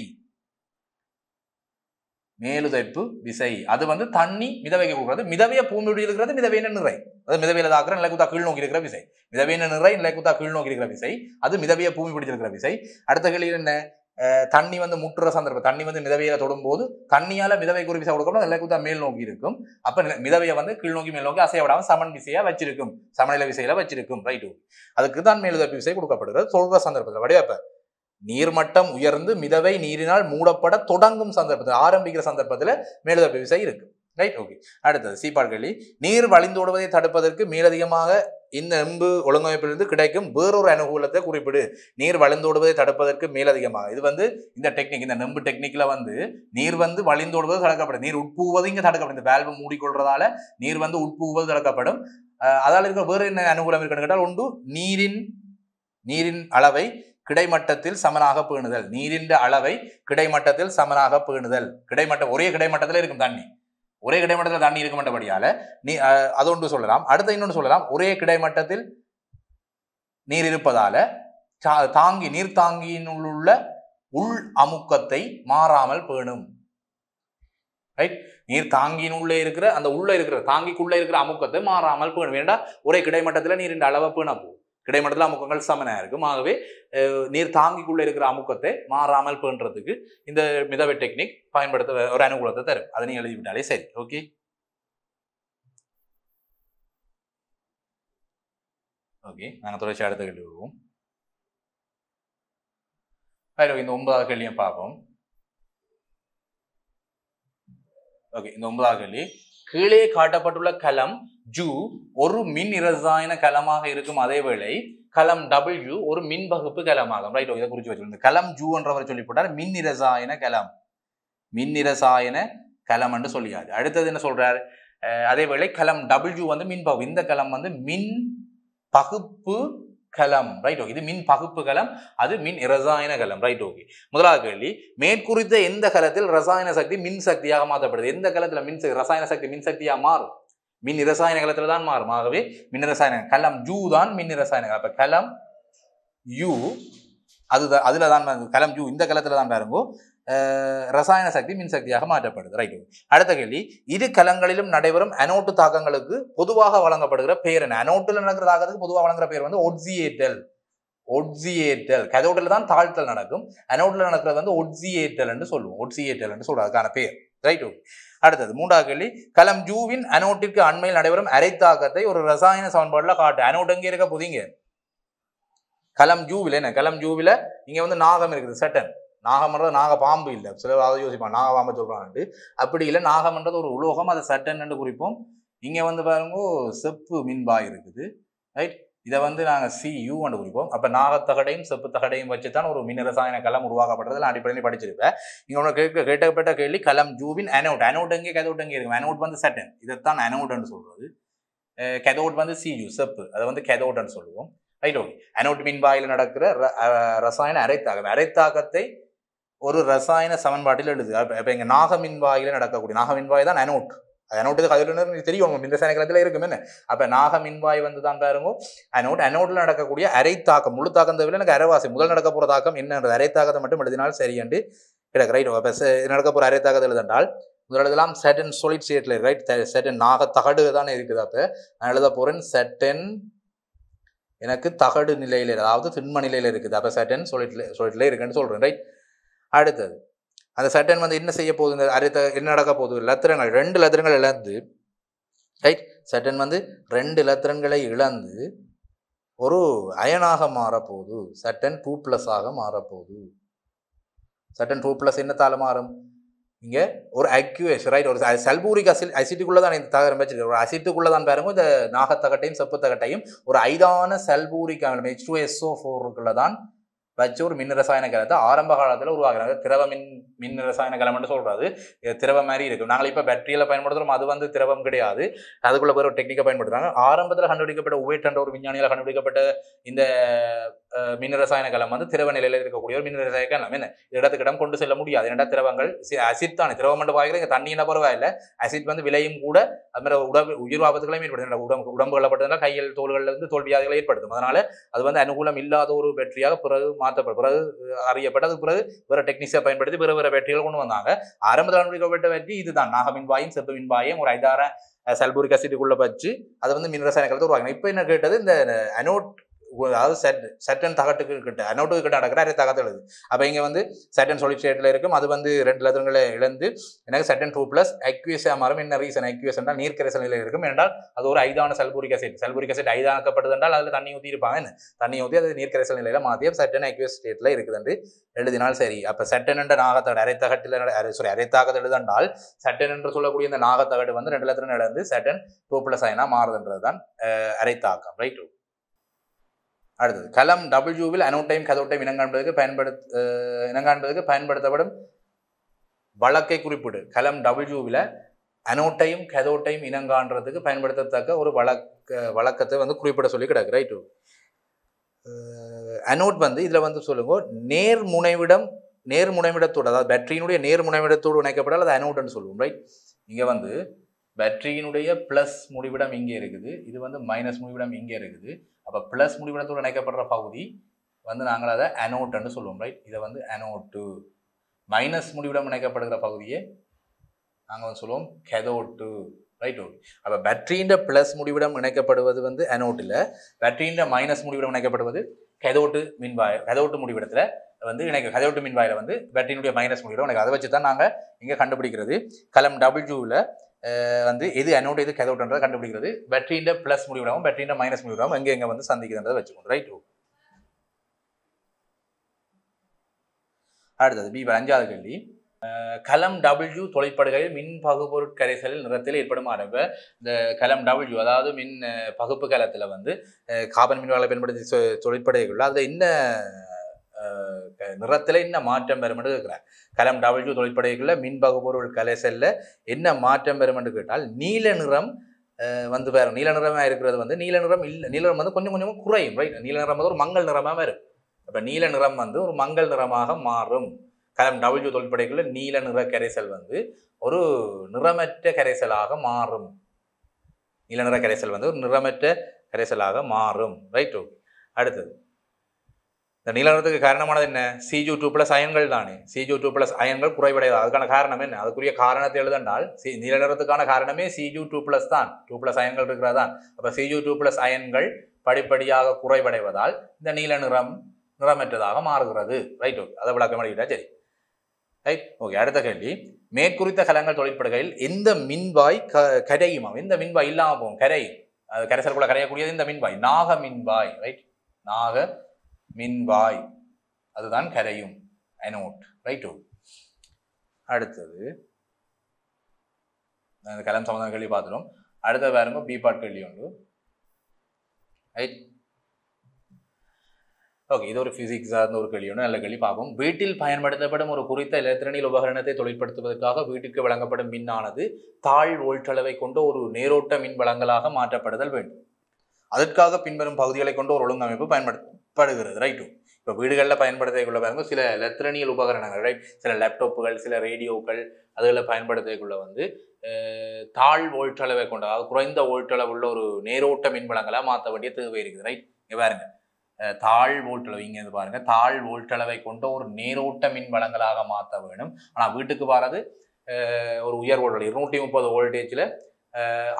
மேலுதைப்பு விசை அது வந்து தண்ணி மிதவைக்கு கொடுக்கிறது. மிதவையை பூமி இருக்கிறது மிதவையின நிறை. அது மிதவையில தாக்குற நிலைக்குத்தா கீழ் நோக்கி இருக்கிற விசை. மிதவையின நிறை நிலைக்குத்தா கீழ் நோக்கி இருக்கிற விசை. அது மிதவையை பூமி பிடிச்சிருக்கிற விசை. அடுத்த கேள்வி என்ன, தண்ணி வந்து முட்டுற சந்தர்ப்பம் தண்ணி வந்து மிதவையில தொடும்போது தண்ணியால மிதவைக்கு ஒரு விசை கொடுக்கணும். நிலைக்குத்தா மேல் நோக்கி இருக்கும். அப்ப மிதவையை வந்து கீழ் நோக்கி மேல் நோக்கி அசைய விடாம சமன் விசையா வச்சிருக்கும். சமநிலை விசையில வச்சிருக்கும் ரைட். அதுக்கு தான் மேலுதைப்பு விசை கொடுக்கப்படுகிறது. சொல்ற சந்தர்ப்பத்தில் வடிவப்ப நீர்மட்டம் உயர்ந்து மிதவை நீரினால் மூடப்பட தொடங்கும் சந்தர்ப்பத்தில் ஆரம்பிக்கிற சந்தர்ப்பத்தில் மேலுதைப்பு விசை இருக்கு ரைட். ஓகே, அடுத்தது சீப்பால் கேள்வி. நீர் வழிந்தோடுவதை தடுப்பதற்கு மேலதிகமாக இந்த நெம்பு ஒழுங்கமைப்பிலிருந்து கிடைக்கும் வேறொரு அனுகூலத்தை குறிப்பிடு. நீர் வழிந்தோடுவதை தடுப்பதற்கு மேலதிகமாக இது வந்து இந்த டெக்னிக் இந்த நெம்பு டெக்னிக்ல வந்து நீர் வந்து வழிந்தோடுவது தடுக்கப்படும். நீர் உட்புவது இங்க தடுக்கப்படும். இந்த வேல்வு மூடிக்கொள்றதால நீர் வந்து உட்புவது தடுக்கப்படும். அதால இருக்க வேறு என்ன அனுகூலம் இருக்குன்னு கேட்டால் ஒன்று நீரின் அளவை கிடைமட்டத்தில் சமனாக பேணுதல். நீரின் அளவை கிடைமட்டத்தில் சமனாக பேணுதல். கிடைமட்டம் ஒரே கிடைமட்டத்தில் இருக்கும் தண்ணி. ஒரே கிடைமட்டத்தில் தண்ணி இருக்க மாட்டபடியால அது ஒன்று சொல்லலாம். அடுத்த இன்னொன்று சொல்லலாம், ஒரே கிடைமட்டத்தில் நீர் இருப்பதால நீர் தாங்கியினுள் உள்ள உள் அமுக்கத்தை மாறாமல் பேணும் ரைட். நீர் தாங்கியினுள்ளே இருக்கிற அந்த உள்ள இருக்கிற தாங்கிக்குள்ள இருக்கிற அமுக்கத்தை மாறாமல் பேணும். ஏண்டா ஒரே கிடைமட்டத்தில் நீரின் அளவை பேண போகும். கிடைமட்டத்தில் அமுக்கங்கள் சமனாக இருக்கும். ஆகவே நீர் தாங்கிக்குள்ள இருக்கிற அமுக்கத்தை மாறாமல் பேணுறதுக்கு இந்த மிதவை டெக்னிக் பயன்படுத்த ஒரு அனுகூலத்தை தரும். அதை நீங்க எழுதிவிட்டாலே சரி. ஓகே, ஓகே, நாங்கள் தொடர்ச்சி அடுத்த கேள்வி வருவோம். இந்த 9வது கேள்வியும் பார்ப்போம். ஓகே, இந்த 9வது கேள்வி. கீழே காட்டப்பட்டுள்ள கலம் ஜூ ஒரு மின் இரசாயன கலமாக இருக்கும். அதேவேளை கலம் டபிள்யூ ஒரு மின் வகுப்பு கலமாகும் ரைட். இதை குறிச்சு வச்சிருந்த கலம் ஜூ என்றவர் சொல்லி போட்டார் மின் இரசாயன கலம் என்று சொல்லியாரு. அடுத்தது என்ன சொல்றாரு, அதேவேளை கலம் டபிள்யூ வந்து மின் பகுப்பு. இந்த கலம் வந்து மின் பகுப்பு கலம் ரைட். ஓகே, இது மின் பகுப்பு கலம், அது மின் இரசாயன கலம் ரைட். ஓகே, முதலாவது கேள்வி. மேற்குறித்த எந்த கலத்தில் ரசாயன சக்தி மின் சக்தியாக மாற்றப்படுது? எந்த கலத்துல ரசாயன சக்தி மின் சக்தியாக மாறும்? மின் இரசாயன கலத்துல தான் மாறும். ஆகவே மின் இரசாயன கலம் யூ தான் மின் இரசாயன கலம். அப்ப கலம் யூ அதுல தான் கலம் யூ இந்த கலத்துல தான் பாருங்கோ ரசாயன சக்தி மின் சக்தியாக மாற்றப்படுது ரைட். அடுத்த கேள்வி. இரு கலங்களிலும் நடைபெறும் அனோட்டு தாக்கங்களுக்கு பொதுவாக வழங்கப்படுகிற பெயர் என்ன? அனோட்டில் நடக்கிற தாக்கத்துக்கு பொதுவாக வழங்குற பெயர் வந்து ஒட்சியேட்டல். கதோட்டில் தான் தாழ்த்தல் நடக்கும். அனோட்டில் நடக்கிறது வந்து ஒட்சியேட்டல் என்று சொல்லுவோம். ஒட்சியேட்டல் என்று சொல்றது அதுக்கான பெயர் ரைட். அடுத்தது 3வது கேள்வி. கலம் ஜூவின் அனோட்டிற்கு அண்மையில் நடைபெறும் அரைத்தாக்கத்தை ஒரு ரசாயன சமன்பாடுல காட்டு. அனோட் எங்கே இருக்க போதீங்க? கலம் ஜூவில் என்ன? கலம் ஜூவில இங்க வந்து நாகம் இருக்குது. சட்டன் நாகம்ன்றது நாக பாம்பு இல்லை. சில அதை யோசிப்பாங்க நாக பாம்பு சொல்றாங்க. அப்படி இல்லை, நாகம்ன்றது ஒரு உலோகம், அதை சட்டன் என்று குறிப்போம். இங்க வந்து பாருங்க செப்பு மின்பாய் இருக்குது ரைட். இதை வந்து நாங்கள் CU என்று குறிப்போம். அப்போ நாகத்தகடையும் செப்பு தகடையும் வச்சுதான் ஒரு மின் ரசாயன கலம் உருவாக்கப்படுறது. நான் அடிப்படையில் படிச்சிருப்பேன். இங்கே ஒன்று கேட்கப்பட்ட கேள்வி கலம் ஜூவின் அனோட் எங்கே கதோட் எங்கே இருக்கும்? அனோட் வந்து சட்டன், இதைத்தான் அனோட்னு சொல்றது. கெதோட் வந்து CU செப்பு, அதை வந்து கெதோட்னு சொல்லுவோம் ரைட். ஓகே, அனோட் மின்பாயில் நடக்கிற ரசாயன அரைத்தாக்கத்தை ஒரு ரசாயன சமன்பாட்டில் எழுது. இப்போ எங்கள் நாக மின்வாயில நடக்கக்கூடிய நாக மின்வாய் தான் அனோட். அனோட்டு கதிர் தெரியும் இந்த சனக்கலத்தில் இருக்கும் என்ன. அப்போ நாக மின்வாய் வந்து தான் பாருங்க அனோட்டில் நடக்கக்கூடிய அரைத்தாக்கம். முழு தாக்கம் தவிர எனக்கு அரைவாசி முதல் நடக்க போகிற தாக்கம் என்னன்றது அரைத்தாக்கத்தை மட்டும் எழுதினால் சரி என்று கிடக்கு ரைட். அப்போ நடக்க போகிற அரைத்தாக்கத்தை எழுதென்றால் முதலெல்லாம் செட்டன் சொலிட் ஸ்டேட்ல ரைட். செட்டன் நாக தகடு தானே இருக்குது. அப்போ நான் எழுத போகிறேன் செட்டன் எனக்கு தகடு நிலையில், அதாவது திண்ம நிலையில் இருக்குது. அப்போ செட்டன் சொலிட்ல இருக்குன்னு சொல்கிறேன் ரைட். அடுத்தது அந்த சட்டன் வந்து என்ன செய்ய போகுது? இந்த என்ன நடக்க போகுது? லத்திரங்கள் 2 லத்திரங்கள் இழந்து ரைட். சட்டன் வந்து 2 லத்திரங்களை இழந்து ஒரு அயனாக மாறப்போகுது. சட்டன் 2+ மாறப்போகுது. சட்டன் 2+ என்னத்தால மாறும்? இங்கே ஒரு அக்யூஎஸ் ரைட் ஒரு சல்பூரிக் அசிட்டுக்குள்ளே தான் இந்த தகரம் வச்சிருக்கு ஒரு அசிட்டுக்குள்ளே தான் பாருங்க இந்த நாகத்தகட்டையும் செப்புத்தகட்டையும் ஒரு ஐதான சல்பூரிக் அமிலம் H2SO4 தான் வச்சு ஒரு மின் ரசாயன கலத்தை ஆரம்ப காலத்தில் உருவாக்குறாங்க திரவ மின் ரசாயன கலம்னு சொல்றது திரவம் மாதிரி இருக்கும் நாங்கள் இப்போ பேட்டரியில் பயன்படுத்துகிறோம் அது வந்து திரவம் கிடையாது அதுக்குள்ள பேர் ஒரு டெக்னிக்கை பயன்படுத்துறாங்க ஆரம்பத்தில் கண்டுபிடிக்கப்பட்ட உவேட் என்ற ஒரு விஞ்ஞானியால் கண்டுபிடிக்கப்பட்ட இந்த மின் ரசாயன கலம் வந்து திரவ நிலையில் இருக்கக்கூடிய ஒரு மின் ரசாயன கலம் என்ன இடத்துக்கிடம் கொண்டு செல்ல முடியாது ஏன்னா திரவங்கள் அசிட் தானே திரவம் மட்டும் பாய்க்கிறேன் தண்ணி என்ன பரவாயில்லை அசிட் வந்து விலையும் கூட அது மாதிரி உயிர் ஆபத்துகளையும் ஏற்படுத்தும் உடம்புகளப்பட்டதுனா கையில் தோள்களில் இருந்து தோல்வியாதிகளை ஏற்படுத்தும் அதனால அது வந்து அனுகூலம் இல்லாத ஒரு பேட்டரியாக பிறகு மாற்றப்படும் பிறகு அறியப்பட்டது பிறகு வேற டெக்னிக்ஸை பயன்படுத்தி வேற பேட்டரிகள் கொண்டு வந்தாங்க ஆரம்பத்தில் கண்டுபிடிக்கப்பட்ட பேட்டரி இதுதான் நாகமின்வாயும் செப்பு மின்வாயும் ஒரு 5-6 சல்பூரிக் அசிட்டுக்குள்ள வச்சு அதை வந்து மின் ரசாயன கலத்தை உருவாக்கணும் இப்போ என்ன கேட்டது இந்த அனோட் அதாவது சட்டன் தகட்டுக்கு கிட்ட அனோட்டுக்கு கிட்ட நடக்கிற அரை தகத்து எழுது அப்போ இங்கே வந்து சட்டன் சாலிட் ஸ்டேட்டில் இருக்கும் அது வந்து 2 லெதர்களை இழந்து எனக்கு சட்டன் 2+ அக்யூஎஸாக மாறும் என்ன ரீசன் அக்யூஎஸ் என்றால் நீர் கரைசல் நிலையில் இருக்கும் என்றால் அது ஒரு 5ஆன சல்பூரிக் அசிட் ஐதாக்கப்பட்டது என்றால் அதில் தண்ணி ஊற்றி இருப்பாங்க என்ன தண்ணி ஊற்றி அது நீர் கரைசல் நிலையில் மாற்றி சட்டன் அக்யூஎஸ் ஸ்டேட்டில் இருக்குது என்று எழுதினால் சரி அப்போ சட்டன் என்ற நாகத்தகடு அரைத்தாகத்து எழுதென்றால் சட்டன் என்று சொல்லக்கூடிய இந்த நாகத்தகடு வந்து 2 லெதர் இழந்து சட்டன் 2+ அயனாக மாறுதுன்றது தான் அரைத்தாக்கம் ரைட் அடுத்தது கலம் டபிள்யூவில் அனோட்டையும் கதோட்டையும் இனங்காண்பதற்கு பயன்படுத்தப்படும் வழக்கை குறிப்பிடு கலம் டபிள்யூவில் அனோட்டையும் கதோட்டையும் இனங்காண்றதுக்கு பயன்படுத்தத்தக்க ஒரு வழக்கத்தை வந்து குறிப்பிட சொல்லி கிடக்கு ரைட்டு அனோட் வந்து இதில் வந்து சொல்லுங்க நேர்முனைவிடத்தோடு அதாவது பேட்டரியினுடைய நேர்முனைவிடத்தோடு இணைக்கப்பட்டால் அது அனோட்னு சொல்லுவோம் ரைட் இங்கே வந்து பேட்டரியினுடைய ப்ளஸ் முடிவிடம் இங்கே இருக்குது இது வந்து மைனஸ் முடிவிடம் இங்கே இருக்குது அப்போ ப்ளஸ் முடிவிடத்தோடு இணைக்கப்படுற பகுதி வந்து நாங்கள் அதை அனோட்னு சொல்லுவோம் ரைட் இதை வந்து அனோட்டு மைனஸ் முடிவிடம் இணைக்கப்படுகிற பகுதியை நாங்கள் வந்து சொல்லுவோம் கெதோட்டு ரைட் ஓகே அப்போ பேட்டரியின் ப்ளஸ் முடிவிடம் இணைக்கப்படுவது வந்து அனோட்டில் பேட்டரியின் மைனஸ் முடிவிடம் இணைக்கப்படுவது கெதோட்டு முடிவிடத்தில் வந்து கெதோட்டு மின்வாயில் வந்து பேட்டரியினுடைய மைனஸ் முடிவிடம் அதை வச்சு தான் நாங்கள் இங்கே கண்டுபிடிக்கிறது கலம் டபிள்யூவில் வந்து எது அனோட் எது கெதோட்ன்றதை கண்டுபிடிக்கிறது பேட்டரியின் ப்ளஸ் முடிவிடமும் பேட்டரியின் மைனஸ் முடிவிடமும் எங்கே வந்து சந்திக்குதுன்றதை வச்சுக்கோங்க ரைட் அடுத்தது பி 5வது கேள்வி கலம் டபிள்யூ தொலைப்படுகையில் மின் பகுப்பொருட் கரைசலில் நிறத்தில் ஏற்படும் ஆரம்ப இந்த கலம் டபிள்யூ அதாவது மின் பகுப்பு கலத்தில் வந்து கார்பன் மின்வாலை பயன்படுத்தி தொழிற்படுகைக்குள்ள அதில் என்ன நிறத்தில் என்ன மாற்றம் பெறும் என்று கேட்கிறார் கலம் டபிள்யூ தொழிற்படைக்குள்ள மின் பகுப்பொருள் கரைசல்ல என்ன மாற்றம் பெறும் என்று கேட்டால் நீல நிறம் வந்து வேறு நீல நிறமாக இருக்கிறது வந்து நீல நிறம் வந்து கொஞ்சம் கொஞ்சமாக குறையும் ரைட் நீல நிறம் வந்து ஒரு மங்கள் நிறமாக வரும் அப்போ நீல நிறம் வந்து ஒரு மங்கள் நிறமாக மாறும் கலம் டபிள்யூ தொழிற்படைக்குள்ள நீல நிற கரைசல் வந்து ஒரு நிறமற்ற கரைசலாக மாறும் நீல நிற கரைசல் வந்து ஒரு நிறமற்ற கரைசலாக மாறும் ரைட் ஓகே அடுத்தது இந்த நீல நிறத்துக்கு காரணமானது என்ன Cu2+ அயன்கள் தானே Cu2+ அயன்கள் குறைவடையாது அதுக்கான காரணம் என்ன அதுக்குரிய காரணத்தை எழுதண்டால் நீல நிறத்துக்கான காரணமே Cu2+ தான் 2+ அயன்கள் இருக்கிறதான் அப்போ Cu2+ அயன்கள் படிப்படியாக குறைவடைவதால் இந்த நீல நிறம் நிறமற்றதாக மாறுகிறது ரைட் ஓகே அதை விளக்கம் அளிக்கிட்டா சரி ரைட் ஓகே அடுத்த கேள்வி மேற்குறித்த கலங்கள் தொழிற்படுகையில் எந்த மின்வாய் கரையுமா எந்த மின்வாய் இல்லாமல் போகும் கரையும் கரைசலுக்குள்ள கரையக்கூடியது இந்த மின்வாய் நாக மின்வாய் ரைட் நாக மின்வாய் அதுதான் கரையும் அனோட் ரைட் அடுத்தது கலம் சம்பந்தம் கேள்வி பார்த்துடும் அடுத்த வேறுங்க பி பார்ட் கேள்வி உண்டு ரைட் ஓகே இது ஒரு பிசிக்ஸ் சார்ந்த ஒரு கேள்வி ஒன்று நல்ல கேள்வி பார்ப்போம் வீட்டில் பயன்படுத்தப்படும் ஒரு குறித்த எலக்ட்ரானிக் உபகரணத்தை தொழிற்படுத்துவதற்காக வீட்டுக்கு வழங்கப்படும் மின்னானது தாழ் வோல்ட்டளவை கொண்ட ஒரு நேரோட்ட மின் வழங்கலாக மாற்றப்படுதல் வேண்டும் அதற்காக பின்வரும் பகுதிகளை கொண்ட ஒரு ஒழுங்கமைப்பு பயன்படுத்தப்படுகிறது ரைட்டு இப்போ வீடுகளில் பயன்படுத்தக்குள்ள பாருங்க சில எலக்ட்ரானிக் உபகரணங்கள் ரைட் சில லேப்டாப்புகள் சில ரேடியோக்கள் அதில் பயன்படுத்தக்குள்ள வந்து தாழ் வோல்ட்டளவை கொண்ட அதாவது குறைந்த வோல்ட்டளவு உள்ள ஒரு நேரோட்ட மின் வழங்கலாக மாற்ற வேண்டிய தேவை இருக்குது ரைட் இங்கே பாருங்க தாழ் வோல்ட்டளவு இங்கே இருந்து பாருங்க தாழ் வோல்ட்டளவை கொண்ட ஒரு நேரோட்ட மின் வழங்கலாக மாற்ற வேணும் ஆனால் வீட்டுக்கு வர்றது ஒரு உயர் வோல்ட் 230 வோல்டேஜில்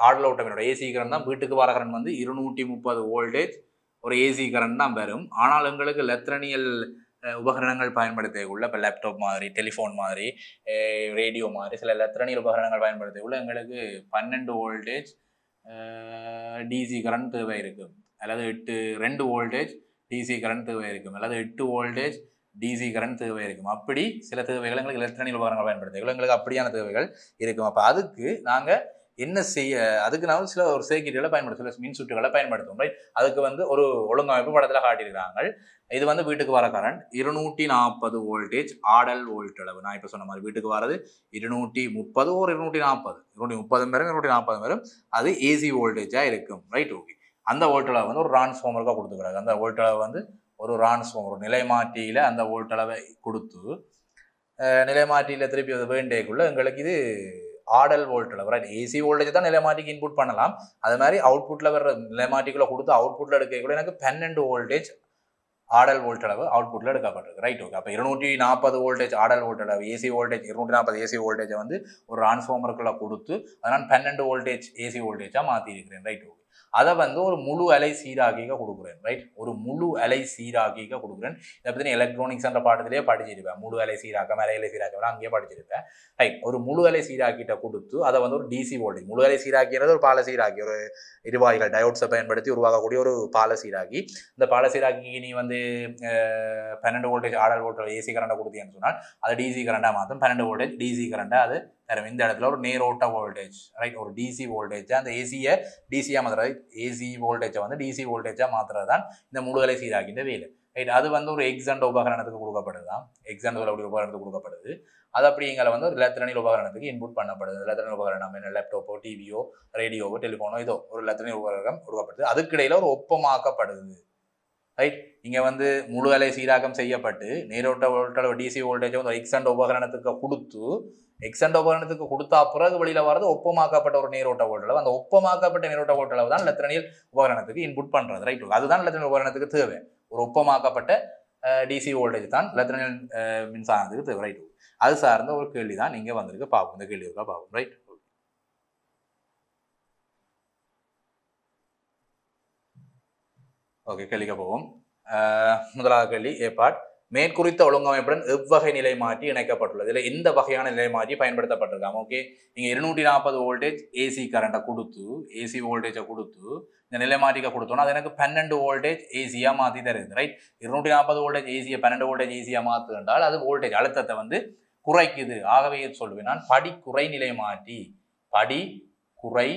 ஆடல் ஓட்டமினோட ஏசி கரண்ட் தான் வீட்டுக்கு வர கரண்ட் வந்து 230 வோல்டேஜ் ஒரு ஏசி கரண்ட் தான் வரும் ஆனால் எங்களுக்கு எலக்ட்ரானியல் உபகரணங்கள் பயன்படுத்தக்குள்ள இப்போ லேப்டாப் மாதிரி டெலிஃபோன் மாதிரி ரேடியோ மாதிரி சில எலக்ட்ரானியல் உபகரணங்கள் பயன்படுத்தக்குள்ள எங்களுக்கு 12 வோல்டேஜ் டிசி கரண்ட் தேவை இருக்கும் அல்லது 2 வோல்டேஜ் டிசி கரண்ட் தேவை இருக்கும் அல்லது 8 வோல்டேஜ் டிசி கரண்ட் தேவை இருக்கும். அப்படி சில தேவைகள் எங்களுக்கு எலக்ட்ரானிக் உபகரணங்கள் பயன்படுத்துகிறோம், எங்களுக்கு அப்படியான தேவைகள் இருக்கும். அப்போ அதுக்கு நாங்கள் என்ன செய்ய, அதுக்கு நாங்கள் சில ஒரு சர்க்யூட்களை பயன்படுத்தும், சில மின் சுற்றுகளை பயன்படுத்துவோம். ரைட், அதுக்கு வந்து ஒரு ஒழுங்கமைப்பு படத்தில் காட்டியிருக்காங்க. இது வந்து வீட்டுக்கு வர கரண்ட் 240 வோல்டேஜ் ஆடல் வோல்ட் அளவு. நான் இப்போ சொன்ன மாதிரி வீட்டுக்கு வரது 230 ஒரு 240 230 பேரும் 240 பேரும் அது ஏசி வோல்டேஜாக இருக்கும். Right, okay. அந்த வோல்ட் அளவு வந்து ஒரு டிரான்ஸ்ஃபார்மருக்காக கொடுத்துக்கிறாங்க. அந்த வோல்ட் அளவு வந்து ஒரு டிரான்ஸ்ஃபார்மர் நிலைமாற்றியில் அந்த வோல்ட் அளவை கொடுத்து நிலைமாற்றியில் திருப்பி அது வேண்டியக்குள்ள எங்களுக்கு இது ஆடல் வோல்ட் அளவு. ரைட், ஏசி வோல்டேஜ் தான் நிலைமாற்றிக்கு இன்புட் பண்ணலாம். அது மாதிரி அவுட்புட்டில் வர நிலைமாற்றிக்குள்ள கொடுத்து அவுட்புட்டில் எடுக்கக்குள்ள எனக்கு 12 வோல்டேஜ் ஆடல் வோல்ட் அளவு அவுட்புட்டில் எடுக்கப்பட்டிருக்கு. Right, okay. அப்போ 240 வோல்டேஜ் ஆடல் வோல்ட் அளவு ஏசி வோல்டேஜ் 240 ஏசி வோல்டேஜை வந்து ஒரு டிரான்ஸ்ஃபார்மருக்குள்ள கொடுத்து அதனால் 12 வோல்டேஜ் ஏசி வோல்டேஜாக மாற்றிருக்கிறேன். Right, okay. அதை வந்து ஒரு முழு அலை சீராகிக்க கொடுக்குறேன். ரைட், ஒரு முழு அலை சீராகிக்க கொடுக்குறேன். இதை பற்றி எலக்ட்ரானிக்ஸ் என்ற பாடத்திலேயே படிச்சிருப்பேன். முழு அலை சீராக்கம், அலை சீராக்கம் அங்கேயே படிச்சிருப்பேன். ரைட், ஒரு முழு அலை சீராக்கிட்ட கொடுத்து அதை வந்து ஒரு டிசி வோல்டேஜ், முழு அலை சீராக்கிறது ஒரு பால சீராக்கி, ஒரு எரிவாயுகள் டயோட்ஸை பயன்படுத்தி உருவாக்கக்கூடிய ஒரு பால சீராக்கி. இந்த பால சீராக்கிக்கு நீ வந்து 12 வோல்டேஜ் ஆடல் வோல்ட் ஏசி கரண்டை கொடுத்தீங்கன்னு சொன்னால் அது டிசி கரண்டாக மாற்றும். 12 வோல்டேஜ் டிசி கரண்டாக அது தரும். இந்த இடத்துல ஒரு நேரோட்ட வோல்டேஜ், ரைட், ஒரு டிசி வோல்டேஜ் அந்த ஏசியை டிசியாக மாற்றுறது, ஏசி வோல்டேஜை வந்து டிசி வோல்டேஜாக மாற்றுறது தான் இந்த முழுதலை சீராக்கின்ற வேலை. ரைட், அது வந்து ஒரு எக்ஸாண்ட் உபகரணத்துக்கு கொடுக்கப்படுது தான், எக்ஸாண்ட் உபகரணத்துக்கு கொடுக்கப்படுது. அது அப்படி எங்களை வந்து ஒரு எலக்ட்ரானிக் உபகரணத்துக்கு இன்புட் பண்ணப்படுது. எலக்ட்ரானிக் உபகரணம் என்ன, லேப்டாப்போ டிவியோ ரேடியோவோ டெலிஃபோனோ இதோ ஒரு எலக்ட்ரானிக் உபகரணம் கொடுக்கப்படுது. அதுக்கிடையில் ஒரு ஒப்பமாக்கப்படுது. ரைட், இங்கே வந்து முழு அலை சீராக்கம் செய்யப்பட்டு நேரோட்ட வோல்ட் டிசி வோல்டேஜை வந்து எக்ஸாண்ட் உபகரணத்துக்கு கொடுத்து எக்ஸாண்ட் உபகரணத்துக்கு கொடுத்தா பிறகு வெளியில் வரது ஒப்பமாக்கப்பட்ட ஒரு நேரோட்ட வோல்ட் அளவு. அந்த ஒப்பமாக்கப்பட்ட நேரோட்ட வோல்ட் அளவு தான் எலக்ட்ரானிக் உபகரணத்துக்கு இன்புட் பண்ணுறது. ரைட், அதுதான் எலக்ட்ரானிக் உபகரணத்துக்கு தேவை. ஒரு ஒப்பமாக்கப்பட்ட டிசி வோல்டேஜ் தான் எலக்ட்ரானிக் மின்சாரத்துக்கு தேவை. ரைட், அது சார்ந்த ஒரு கேள்வி தான் நீங்கள் வந்திருக்கு பார்ப்போம். இந்த கேள்வி இருக்கா பார்ப்போம். Right, okay. கேள்விக்க போவோம். முதலாவது கேள்வி ஏ பார்ட். மேற்குறித்த ஒழுங்கமைப்புடன் எவ்வகை நிலை மாற்றி இணைக்கப்பட்டுள்ளது, இதில் எந்த வகையான நிலை மாற்றி பயன்படுத்தப்பட்டிருக்காங்க. ஓகே, நீங்கள் 240 வோல்டேஜ் ஏசி கரண்ட்டை கொடுத்து ஏசி வோல்டேஜை கொடுத்து இந்த நிலை மாற்றிக்க கொடுத்தோன்னா அது எனக்கு 12 வோல்டேஜ் ஏசியாக மாற்றி தருது. ரைட், 240 வோல்டேஜ் ஏசியை 12 வோல்டேஜ் ஏசியாக மாற்றுகின்றால் அது வோல்டேஜ் அழுத்தத்தை வந்து குறைக்குது. ஆகவே சொல்லுவேன் நான் படிக்குறை நிலை மாற்றி, படிக்குறை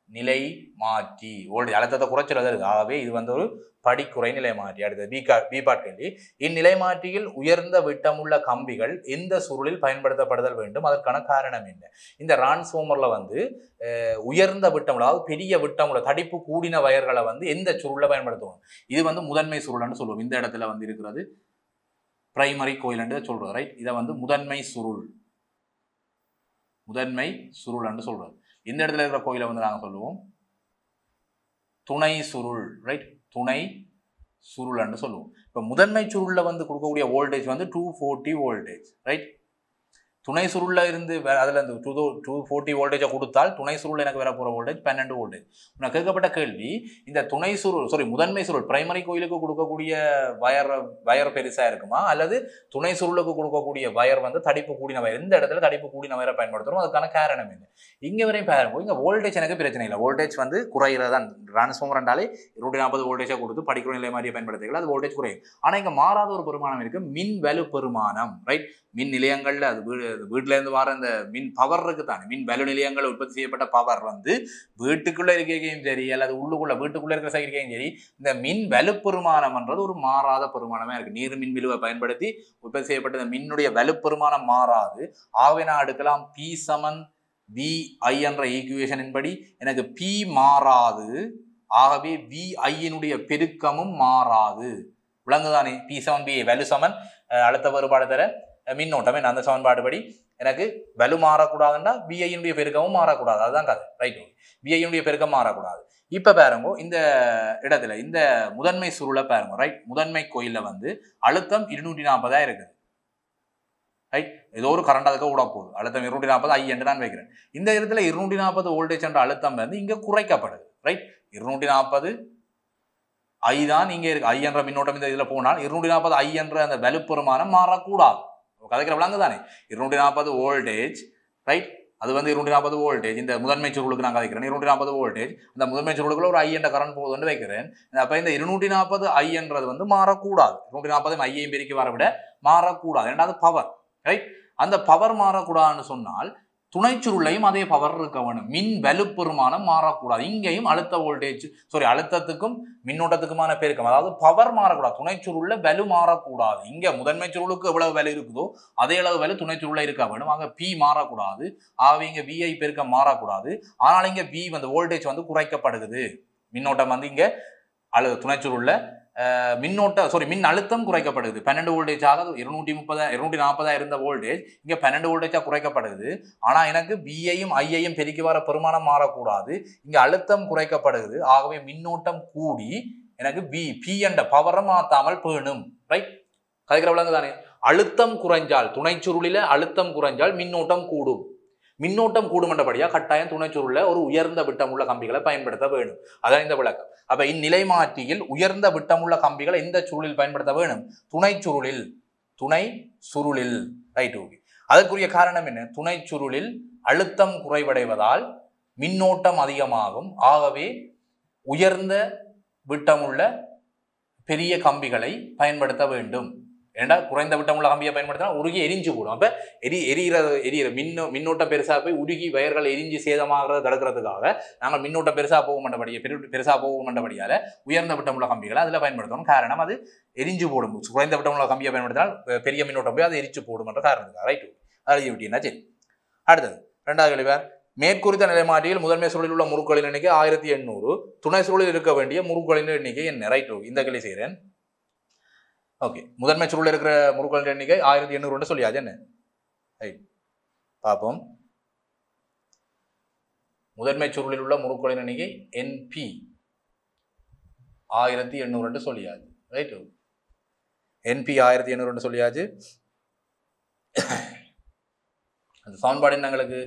நிலை மாற்றி வோல்டேஜ் அழுத்தத்தை குறைச்சல் வருது. ஆகவே இது வந்து ஒரு படிக்குறை நிலை மாற்றி. அடுத்தது பி பார்ட் கேள்வி. இந்நிலை மாற்றியில் உயர்ந்த விட்டமுள்ள கம்பிகள் எந்த சுருளில் பயன்படுத்தப்படுதல் வேண்டும், அதற்கான காரணம் என்ன? இந்த டிரான்ஸ்ஃபார்மர்ல வந்து உயர்ந்த விட்டமுள்ள, அதாவது பெரிய விட்டமுள்ள தடிப்பு கூடின வயர்களை வந்து எந்த சுருளில் பயன்படுத்துவோம்? இது வந்து முதன்மை சுருள்னு சொல்லுவோம். இந்த இடத்துல வந்து இருக்கிறது பிரைமரி கோயில் சொல்றோம். ரைட், இதை வந்து முதன்மை சுருள், முதன்மை சுருள்னு சொல்றது. இந்த இடத்துல இருக்கிற கோயிலை வந்து நாங்கள் சொல்லுவோம் துணை சுருள். ரைட், துணை சுருள்னு சொல்லுவோம். இப்போ முதன்மை சுருள்ல வந்து கொடுக்கக்கூடிய வோல்டேஜ் வந்து 240 வோல்டேஜ். ரைட், துணை சுருள்ல இருந்து அதில் இந்த 240 வோல்டேஜை கொடுத்தால் துணை சுருள் எனக்கு வர போகிற வோல்டேஜ் 12 வோல்டேஜ். நான் கேட்கப்பட்ட கேள்வி, இந்த துணை சுருள் முதன்மை சுருள் பிரைமரி கோயிலுக்கு கொடுக்கக்கூடிய வயர் பெருசாக இருக்குமா, அல்லது துணை சுருளுக்கு கொடுக்கக்கூடிய வயர் வந்து தடிப்பு கூடின வயர், இந்த இடத்துல தடிப்பு கூடின வயரை பயன்படுத்துகிறோம். அதுக்கான காரணம் என்ன? இங்கே வரையும் பாருங்க, இங்கே வோல்டேஜ் எனக்கு பிரச்சனை இல்லை. வோல்டேஜ் வந்து குறையிறதான். டிரான்ஸ்ஃபார்மர் என்றாலே 240 வோல்டேஜை கொடுத்து படிக்கிற நிலை மாதிரியை பயன்படுத்திக்கலாம், அது வோல்டேஜ் குறையும். ஆனால் இங்கே மாறாத ஒரு பெருமானம் இருக்கு, மின் வலு பெருமானம். ரைட், மின் நிலையங்கள்ல அது வீட்டுல இருந்து வர இந்த மின் பவர் இருக்கு தானே, மின் வலு நிலையங்கள் உற்பத்தி செய்யப்பட்ட பவர் வந்து வீட்டுக்குள்ள இருக்கையும் சரி அல்லது வீட்டுக்குள்ள இருக்கிற சைக்கிளையும் சரி, இந்த மின் வலு பெருமானம்ன்றது ஒரு மாறாத பெருமானமே இருக்கு. நீர் மின் விலுவை பயன்படுத்தி உற்பத்தி செய்யப்பட்ட இந்த மின்னுடைய வலு பெருமானம் மாறாது. ஆகவே நான் எடுக்கலாம் P = VI என்ற ஈக்குவேஷனின் படி எனக்கு P மாறாது, ஆகவே VI பெருக்கமும் மாறாது. விளங்குதானே? P = VI வலு சமன் அழுத்த வேறுபாடு தர மின்னோட்டமே அந்த சமன்பாடு படி எனக்கு வலு மாறக்கூடாதுன்னா VI பெருக்கமும் மாறக்கூடாது. அதுதான் கதை. ரைட், VI பெருக்கம் மாறக்கூடாது. இப்ப பாருங்க, இந்த இடத்துல இந்த முதன்மை சுருளை பாருங்க. ரைட், முதன்மை கோயில்ல வந்து அழுத்தம் 240 இருக்குது. ரைட், ஏதோ ஒரு கரண்ட் அதுக்கு விட போகுது. அழுத்தம் 240 I என்று நான் வைக்கிறேன். இந்த இடத்துல 240 வோல்டேஜ் என்ற அழுத்தம் வந்து இங்க குறைக்கப்படுது. ரைட், 240 I தான் இங்க இருக்கு. I என்ற மின்னோட்டம் இந்த இதுல போனால் 240 I என்ற அந்த வலுப்பெருமானம் மாறக்கூடாது. கதைக்கிற விளங்கு தானே? 240 வோல்டேஜ். ரைட், அது வந்து 240 வோல்டேஜ். இந்த முதன்மை சுருளுக்கு நான் கதைக்கிறேன் 240 வோல்டேஜ். அந்த முதன்மை சுருளுக்குள்ள ஒரு I என்ற கரண்ட் போகுதுன்னு வைக்கிறேன். அப்ப இந்த 240 I என்றது வந்து மாறக்கூடாது. 240 ஐயையும் பெருக்கி வர விட மாறக்கூடாது. ரெண்டாவது பவர், ரைட்? அந்த பவர் மாறக்கூடாதுன்னு சொன்னால் துணைச்சுருளையும் அதே பவர் இருக்க வேணும். மின் வலுப்பெருமானம் மாறக்கூடாது. இங்கேயும் அழுத்த வோல்டேஜ் அழுத்தத்துக்கும் மின்னோட்டத்துக்குமான பெருக்கம், அதாவது பவர் மாறக்கூடாது. துணைச்சுருள்ல வலு மாறக்கூடாது. இங்க முதன்மை சுருளுக்கு எவ்வளவு வலு இருக்குதோ அதே அளவு வலு துணைச்சுருள்ல இருக்க வேணும். அங்க பி மாறக்கூடாது. ஆகவே இங்க விஐ பெருக்கம் மாறக்கூடாது. ஆனால் இங்க வி வோல்டேஜ் குறைக்கப்படுகிறது. மின்னோட்டம் இங்க துணைச்சுருள்ல மின் அழுத்தம் குறைக்கப்படுது. 12 வோல்டேஜாக 240 இருந்த வோல்டேஜ் இங்க 12 வோல்டேஜா குறைக்கப்படுது. ஆனா எனக்கு விஐயும் ஐயையும் பெருக்கி வர பெருமானம் மாறக்கூடாது. இங்க அழுத்தம் குறைக்கப்படுது. ஆகவே மின்னோட்டம் கூடி எனக்கு பி என்ற பவரை மாத்தாமல் பேணும். ரைட்? கதைக்கிற விளங்கு தானே? அழுத்தம் குறைஞ்சால், துணைச்சுருளில அழுத்தம் குறைஞ்சால் மின்னோட்டம் கூடும். மின்னோட்டம் கூடுமன்றபடியா கட்டாயம் துணைச்சுருள்ல ஒரு உயர்ந்த விட்டமுள்ள கம்பிகளை பயன்படுத்த வேணும். அதான் இந்த விளக்கம். அப்ப இந்நிலை மாற்றியில் உயர்ந்த விட்டமுள்ள கம்பிகளை எந்த சுருளில் பயன்படுத்த வேணும்? துணை சுருளில். Right, okay. அதற்குரிய காரணம் என்ன? துணை சுருளில் அழுத்தம் குறைவடைவதால் மின்னோட்டம் அதிகமாகும். ஆகவே உயர்ந்த விட்டமுள்ள பெரிய கம்பிகளை பயன்படுத்த வேண்டும். ஏண்டா குறைந்த விட்டமுள்ள கம்பியை பயன்படுத்தினா உருகி எரிஞ்சு போடும். அப்ப எரியிற மின்னோட்டம் பெருசா போய் உருகி வயர்கள் எரிஞ்சு சேதமாகிறத தடுக்கிறதுக்காக நாங்கள் மின்னோட்டம் பெருசா போக மாட்டபடியால உயர்ந்த விட்டமுள்ள கம்பிகளை அதுல பயன்படுத்தணும். காரணம் அது எரிஞ்சு போடும். குறைந்த விட்டமுள்ள கம்பியை பயன்படுத்தினால் பெரிய மின்னோட்டம் போய் அதை எரிச்சு போடும் என்ற காரணத்துக்காக. ரைட், அதை விட்டீங்கன்னா சரி. அடுத்தது ரெண்டாவது கேள்வி. மேற்குறித்த நிலைமாற்றியில் முதன்மை சுருளில் உள்ள முறுக்களின் எண்ணிக்கை 1800. துணை சுருளில் இருக்க வேண்டிய முறுக்களின் எண்ணிக்கை என்ன? ரைட், இந்த கேள்வி செய்கிறேன். ஓகே, முதன்மை சுருளில் இருக்கிற முறுக்களின் எண்ணிக்கை 1800 சொல்லியாச்சு. என்ன ரைட், பார்ப்போம். முதன்மை சுருளில் உள்ள முறுக்களின் எண்ணிக்கை என்பி 1800 சொல்லியாச்சு. ரைட், என்பி 1800 சொல்லியாச்சு. அந்த சமன்பாடு என்ன எங்களுக்கு?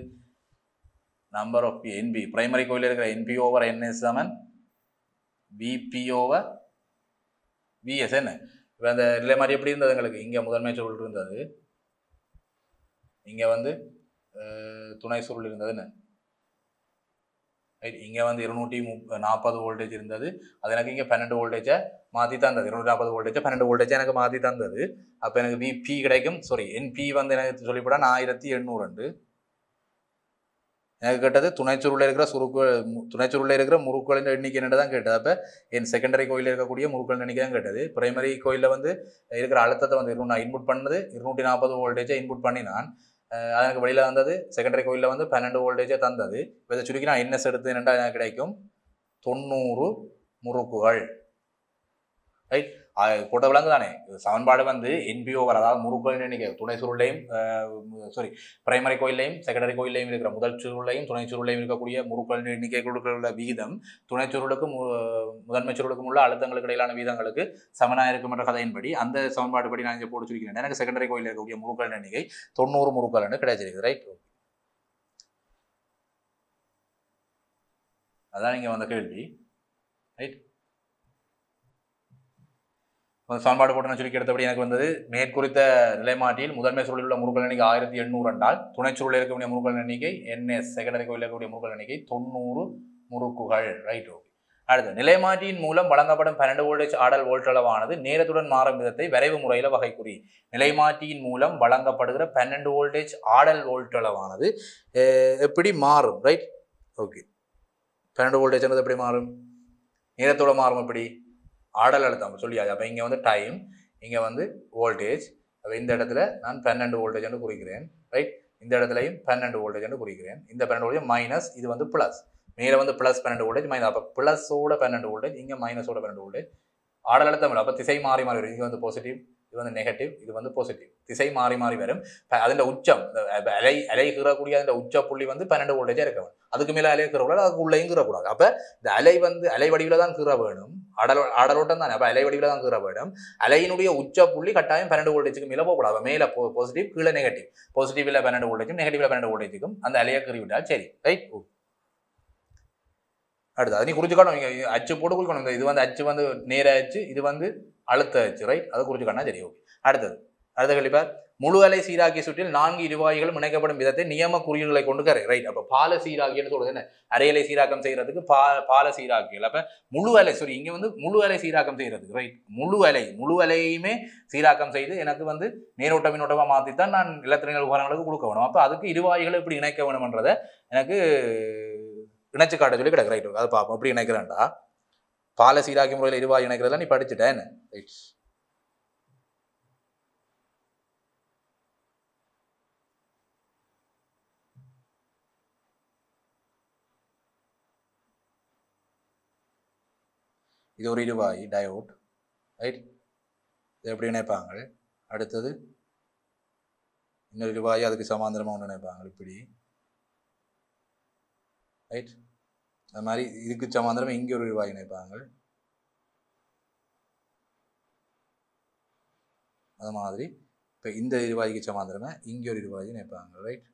Number of P NP primary coil இருக்கிற என்பி ஓவர் என்எஸ் சமன் பிபி ஓவர் பிஎஸ். என்ன இப்போ அந்த நிலை மாதிரி எப்படி இருந்தது எங்களுக்கு? இங்கே முதன்மை சுருள் இருந்தது, இங்கே துணை சுருள் இருந்தது. என்ன ரைட், இங்கே 240 வோல்டேஜ் இருந்தது. அது எனக்கு இங்கே 12 வோல்டேஜை மாற்றி தந்தது. 240 வோல்டேஜை 12 வோல்டேஜை எனக்கு மாற்றி தந்தது. அப்போ எனக்கு விபி கிடைக்கும். சாரி, என்பி எனக்கு சொல்லிப்பட 1800. எனக்கு கேட்டது துணைச்சுருளில் இருக்கிற முறுக்களின் எண்ணிக்கை தான் கேட்டது. அப்போ என் செகண்டரி கோயிலில் இருக்கக்கூடிய முறுக்களின் எண்ணிக்கை தான் கேட்டது. பிரைமரி கோயிலில் இருக்கிற அழுத்தத்தை நான் இன்புட் பண்ணது 240 வோல்டேஜை இன்புட் பண்ணினான். எனக்கு வெளியில் வந்தது செகண்டரி கோயிலில் 12 வோல்டேஜை தந்தது. இப்போ இதை சுருக்கி நான் என்எஸ் எடுத்து என்னென்னா எனக்கு கிடைக்கும் 90 முறுக்குகள். ரைட், போட்ட விளங்கு தானே? சமன்பாடு என்பி ஓவர், அதாவது முறுக்களின் எண்ணிக்கை துணை சுருளையும் பிரைமரி கோயிலையும் செகண்டரி கோயிலையும் இருக்கிற முதல் சுருளையும் துணை சுருளையும் இருக்கக்கூடிய முறுக்களின் எண்ணிக்கைகளுக்குள்ள விகிதம் துணை சுருளுக்கும் முதன்மை சுருளுக்கும் உள்ள அழுத்தங்களுக்கு இடையிலான வீதங்களுக்கு சமனாக இருக்கும் என்ற கதையின்படி அந்த சமன்பாடு படி நான் இங்கே போட்டு வச்சிருக்கிறேன். எனக்கு செகண்டரி கோயிலில் இருக்கக்கூடிய முறுக்களின் எண்ணிக்கை 90 முறுக்கள் கிடைச்சிருக்கு. ரைட், அதான் நீங்க வந்த கேள்வி. ரைட், சமன்பாடு போட்டு சுருக்கி எடுத்தபடி எனக்கு மேற்குறித்த நிலைமாற்றியில் முதன்மை சுருளில் உள்ள முறுக்கள் எண்ணிக்கை 1800 என்றால் துணை சுருளில் இருக்கக்கூடிய முறுக்கள் எண்ணிக்கை என்எஸ் செகண்டரி கோயிலில் இருக்கக்கூடிய முறுக்கள் எண்ணிக்கை 90 முறுக்குகள். Right, okay. அடுத்து, நிலைமாற்றியின் மூலம் வழங்கப்படும் 12 வோல்டேஜ் ஆடல் வோல்ட்டளவானது நேரத்துடன் மாறும் விதத்தை வரைவு முறையில் வகைக்குறி. நிலைமாற்றியின் மூலம் வழங்கப்படுகிற 12 வோல்டேஜ் ஆடல் வோல்ட்டளவானது எப்படி மாறும்? Right, okay. 12 வோல்டேஜ் எப்படி மாறும்? நேரத்தோட மாறும். எப்படி? ஆடல் அழுத்தம் சொல்லியாது. அப்போ இங்கே டைம், இங்கே வோல்டேஜ். அப்போ இந்த இடத்துல நான் 12 வோல்டேஜ் என்று குறிக்கிறேன். ரைட், இந்த இடத்துலையும் 12 வோல்டேஜ் என்று குறிக்கிறேன். இந்த 12 வோல்டேஜ் மைனஸ், இது ப்ளஸ். மேலே ப்ளஸ் 12 வோல்டேஜ் மைனஸ். அப்போ ப்ளஸோட 12 வோல்டேஜ், இங்கே மைனஸோட 12 வோல்டேஜ். ஆடல் அழுத்தம் இல்லை. அப்போ திசை மாறி மாறி வரும். இங்கே பாசிட்டிவ், இது நெகட்டிவ், இது பாசிட்டிவ். திசை மாறி மாறி வரும். அதில் உச்சம் அலை கீறக்கூடிய அந்த உச்ச புள்ளி 12 வோல்டேஜாக இருக்க வேணும். அதுக்கு மேலே அலை கீறக்கூடாது, அதுக்கு உள்ளேயும் கீறக்கூடாது. அப்போ இந்த அலை அலை வடிவில் தான் கீற வேணும். ஆடலோட்டம் தானே. அப்போ அலை வடிவில் தான் கீற வேணும். அலையினுடைய உச்ச புள்ளி கட்டாயம் 12 வோல்டேஜுக்கு மேலே போகக்கூடாது. மேலே பாசிட்டிவ், கீழே நெகட்டிவ். பாசிட்டிவ்ல 12 வோல்டேஜும் நெகட்டிவ்ல 12 வோல்டேஜுக்கும் அந்த அலையை கீறி விட்டால் சரி. ரைட், அடுத்து அது நீ குறிச்சுக்கணும். நீங்கள் அச்சு போட்டு குறிக்கணும். இது அச்சு நேர அச்சு, இது அழுத்த அச்சு. ரைட், அதை குறிச்சுக்கணும். சரி, ஓகே. அடுத்த கேள்வி. முழு அலை சீராக்கி சுற்றில் 4 இருவாய்களும் இணைக்கப்படும் விதத்தை நியம குறியீடுகளை கொண்டு கரை ரைட். அப்ப பால சீராக்கின்னு சொல்றது என்ன, அரையலை சீராக்கம் செய்யறதுக்கு பால சீராக்கிகள். அப்ப முழு அலை சாரி இங்க வந்து முழு அலை சீராக்கம் செய்யறதுக்கு ரைட். முழு அலையுமே சீராக்கம் செய்து எனக்கு நேரோட்ட மின்னோட்டமா மாத்தித்தான் நான் இலத்திரங்கள் உபகரணங்களுக்கு கொடுக்க வேணும். அப்ப அதுக்கு இருவாய்களை எப்படி இணைக்க வேணும்ன்றதை எனக்கு இணைச்சு காட்ட சொல்லி கிடக்கு ரைட். அதை பார்ப்போம் எப்படி இணைக்கிறேன்டா. பால சீராக்கி முறையில் இருவாய் இணைக்கிறதெல்லாம் நீ படிச்சுட்டேன் என்ன ரைட். இது ஒரு இருவாயி டயோட் ரைட். இது எப்படி இணைப்பாங்க. அடுத்தது இன்னொரு இருவாயி அதுக்கு சமாந்தரமாக ஒன்று இணைப்பாங்க இப்படி ரைட். அது மாதிரி இதுக்கு சமாந்தரமாக இங்கே ஒரு இருவாயி இணைப்பாங்க. அது மாதிரி இப்போ இந்த இருவாய்க்கு சமாந்தரமாக இங்கே ஒரு இருவாயி இணைப்பாங்க ரைட்.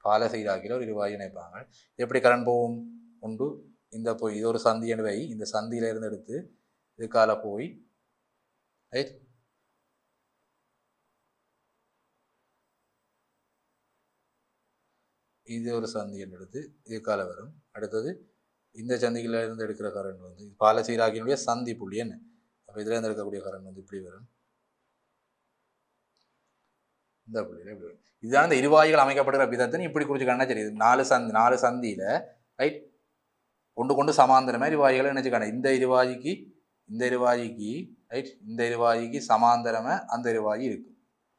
பால சீராக்கியில் ஒரு இருவாயு இணைப்பாங்க. எப்படி கரண்ட் போகும் உண்டு இந்த போய் இது ஒரு சந்தி வை, இந்த சந்தியிலிருந்து எடுத்து இதுக்கால போய் ரைட். இது ஒரு சந்தி எடுத்து இதுக்கால வரும். அடுத்தது இந்த சந்தியில இருந்து எடுக்கிற கரண்ட் பால சீராக்கினுடைய சந்தி புள்ளி என்ன. அப்போ இதுல இருந்து எடுக்கக்கூடிய கரண்ட் இப்படி வரும். இந்த புள்ளியில் இப்படி வரும். இதுதான் இந்த இருவாய்கள் அமைக்கப்படுகிற விதத்தை இப்படி குறிச்சுக்கான சரி. 4 சந்தியில ரைட் கொண்டு கொண்டு சமாந்தரமா இருவாய்களை நினைச்சுக்கான. இந்த இருவாய்க்கு ரைட், இந்த இருவாய்க்கு சமாந்தரமா அந்த இருவாயி இருக்கும்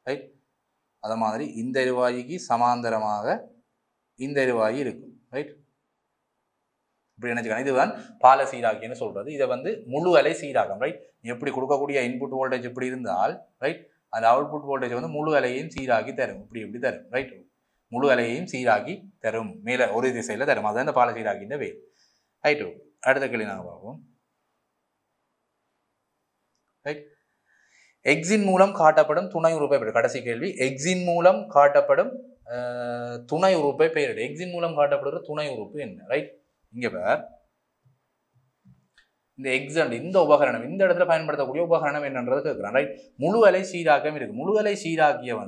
ரைட். அத மாதிரி இந்த இருவாய்க்கு சமாந்தரமாக இந்த இருவாயி இருக்கும் ரைட். இப்படி நினைச்சுக்கான. இதுதான் பால சீராக்கின்னு சொல்றது. இதை முழு அலை சீராக்கம் ரைட். எப்படி கொடுக்கக்கூடிய இன்புட் வோல்டேஜ் இப்படி இருந்தால் ரைட், அந்த அவுட்புட் வோல்டேஜ் முழு அலையையும் சீராக்கி தரும். இப்படி தரும் ரைட். முழு அலையையும் சீராக்கி தரும், மேலே ஒரு திசையில் தரும். அதுதான் இந்த பால சீராக்கின்ற வேல் ரைட்டு. அடுத்த கேள்வி நாங்கள் பார்ப்போம் ரைட். எக்ஸின் மூலம் காட்டப்படும் துணை உறுப்பை பெயர். கடைசி கேள்வி. எக்ஸின் மூலம் காட்டப்படும் துணை உறுப்பை பெயரிடு. எக்ஸின் மூலம் காட்டப்படுகிற துணை உறுப்பு என்ன ரைட். இங்க பேர் இந்த எக்ஸாண்ட் இந்த உபகரணம் இந்த இடத்துல பயன்படுத்தக்கூடிய உபகரணம் என்னன்றது கேட்குறேன் ரைட். முழு அலை சீராக்கம் இருக்கு. முழு அலை சீராக்கிய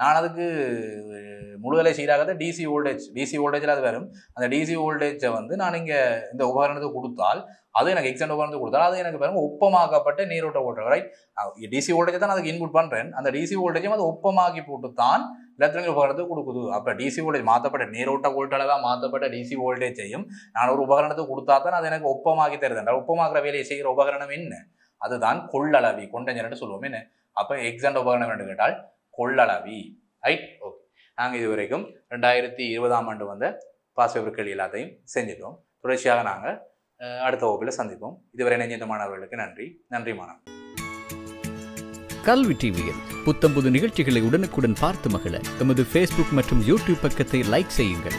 நான் அதுக்கு முழு அலை சீராக்கத்தை டிசி வோல்டேஜில் அது வரும். அந்த டிசி வோல்டேஜை நான் இங்கே இந்த உபகரணத்துக்கு கொடுத்தால் அது எனக்கு எக்ஸாண்ட் உபகரணத்துக்கு கொடுத்தால் அது எனக்கு பாருங்க ஒப்பமாக்கப்பட்ட நீரோட்ட ஓட்டம் ரைட். டிசி வோல்டேஜை தான் அதுக்கு இன்புட் பண்ணுறேன். அந்த டிசி வோல்டேஜையும் அது ஒப்பமாக்கி போட்டு தான் இலத்திரங்கள் உபகரணத்துக்கு கொடுக்குது. அப்போ டிசி வோல்டேஜ் மாற்றப்பட்ட நீரோட்ட வோல்டேஜாக மாற்றப்பட்ட டிசி வோல்டேஜையும் நான் ஒரு உபகரணத்துக்கு கொடுத்தா தான் அது எனக்கு ஒப்பமாக்கி தருது. ஒப்பமாக்குற வேலையை செய்கிற உபகரணம் என்ன, அதுதான் கொள்ளளவி கொண்டஞ்சர்னு சொல்லுவோம் என்ன. அப்போ எக்ஸாண்ட் உபகரணம் என்று கேட்டால் கொள்ளளவி ரைட். ஓகே, நாங்கள் இதுவரைக்கும் 2020 வந்த பாஸ்பேப்பர் கேள்வி எல்லாத்தையும் செஞ்சிட்டோம். தொடர்ச்சியாக நாங்கள் அடுத்த வகுப்பில் சந்திப்போம். இதுவரை இணைந்த மாணவர்களுக்கு நன்றி மாணவர்கள். கல்வி டிவியில் புத்தம்புது நிகழ்ச்சிகளை உடனுக்குடன் பார்த்து மகிழ எமது Facebook மற்றும் YouTube பக்கத்தை லைக் செய்யுங்கள்.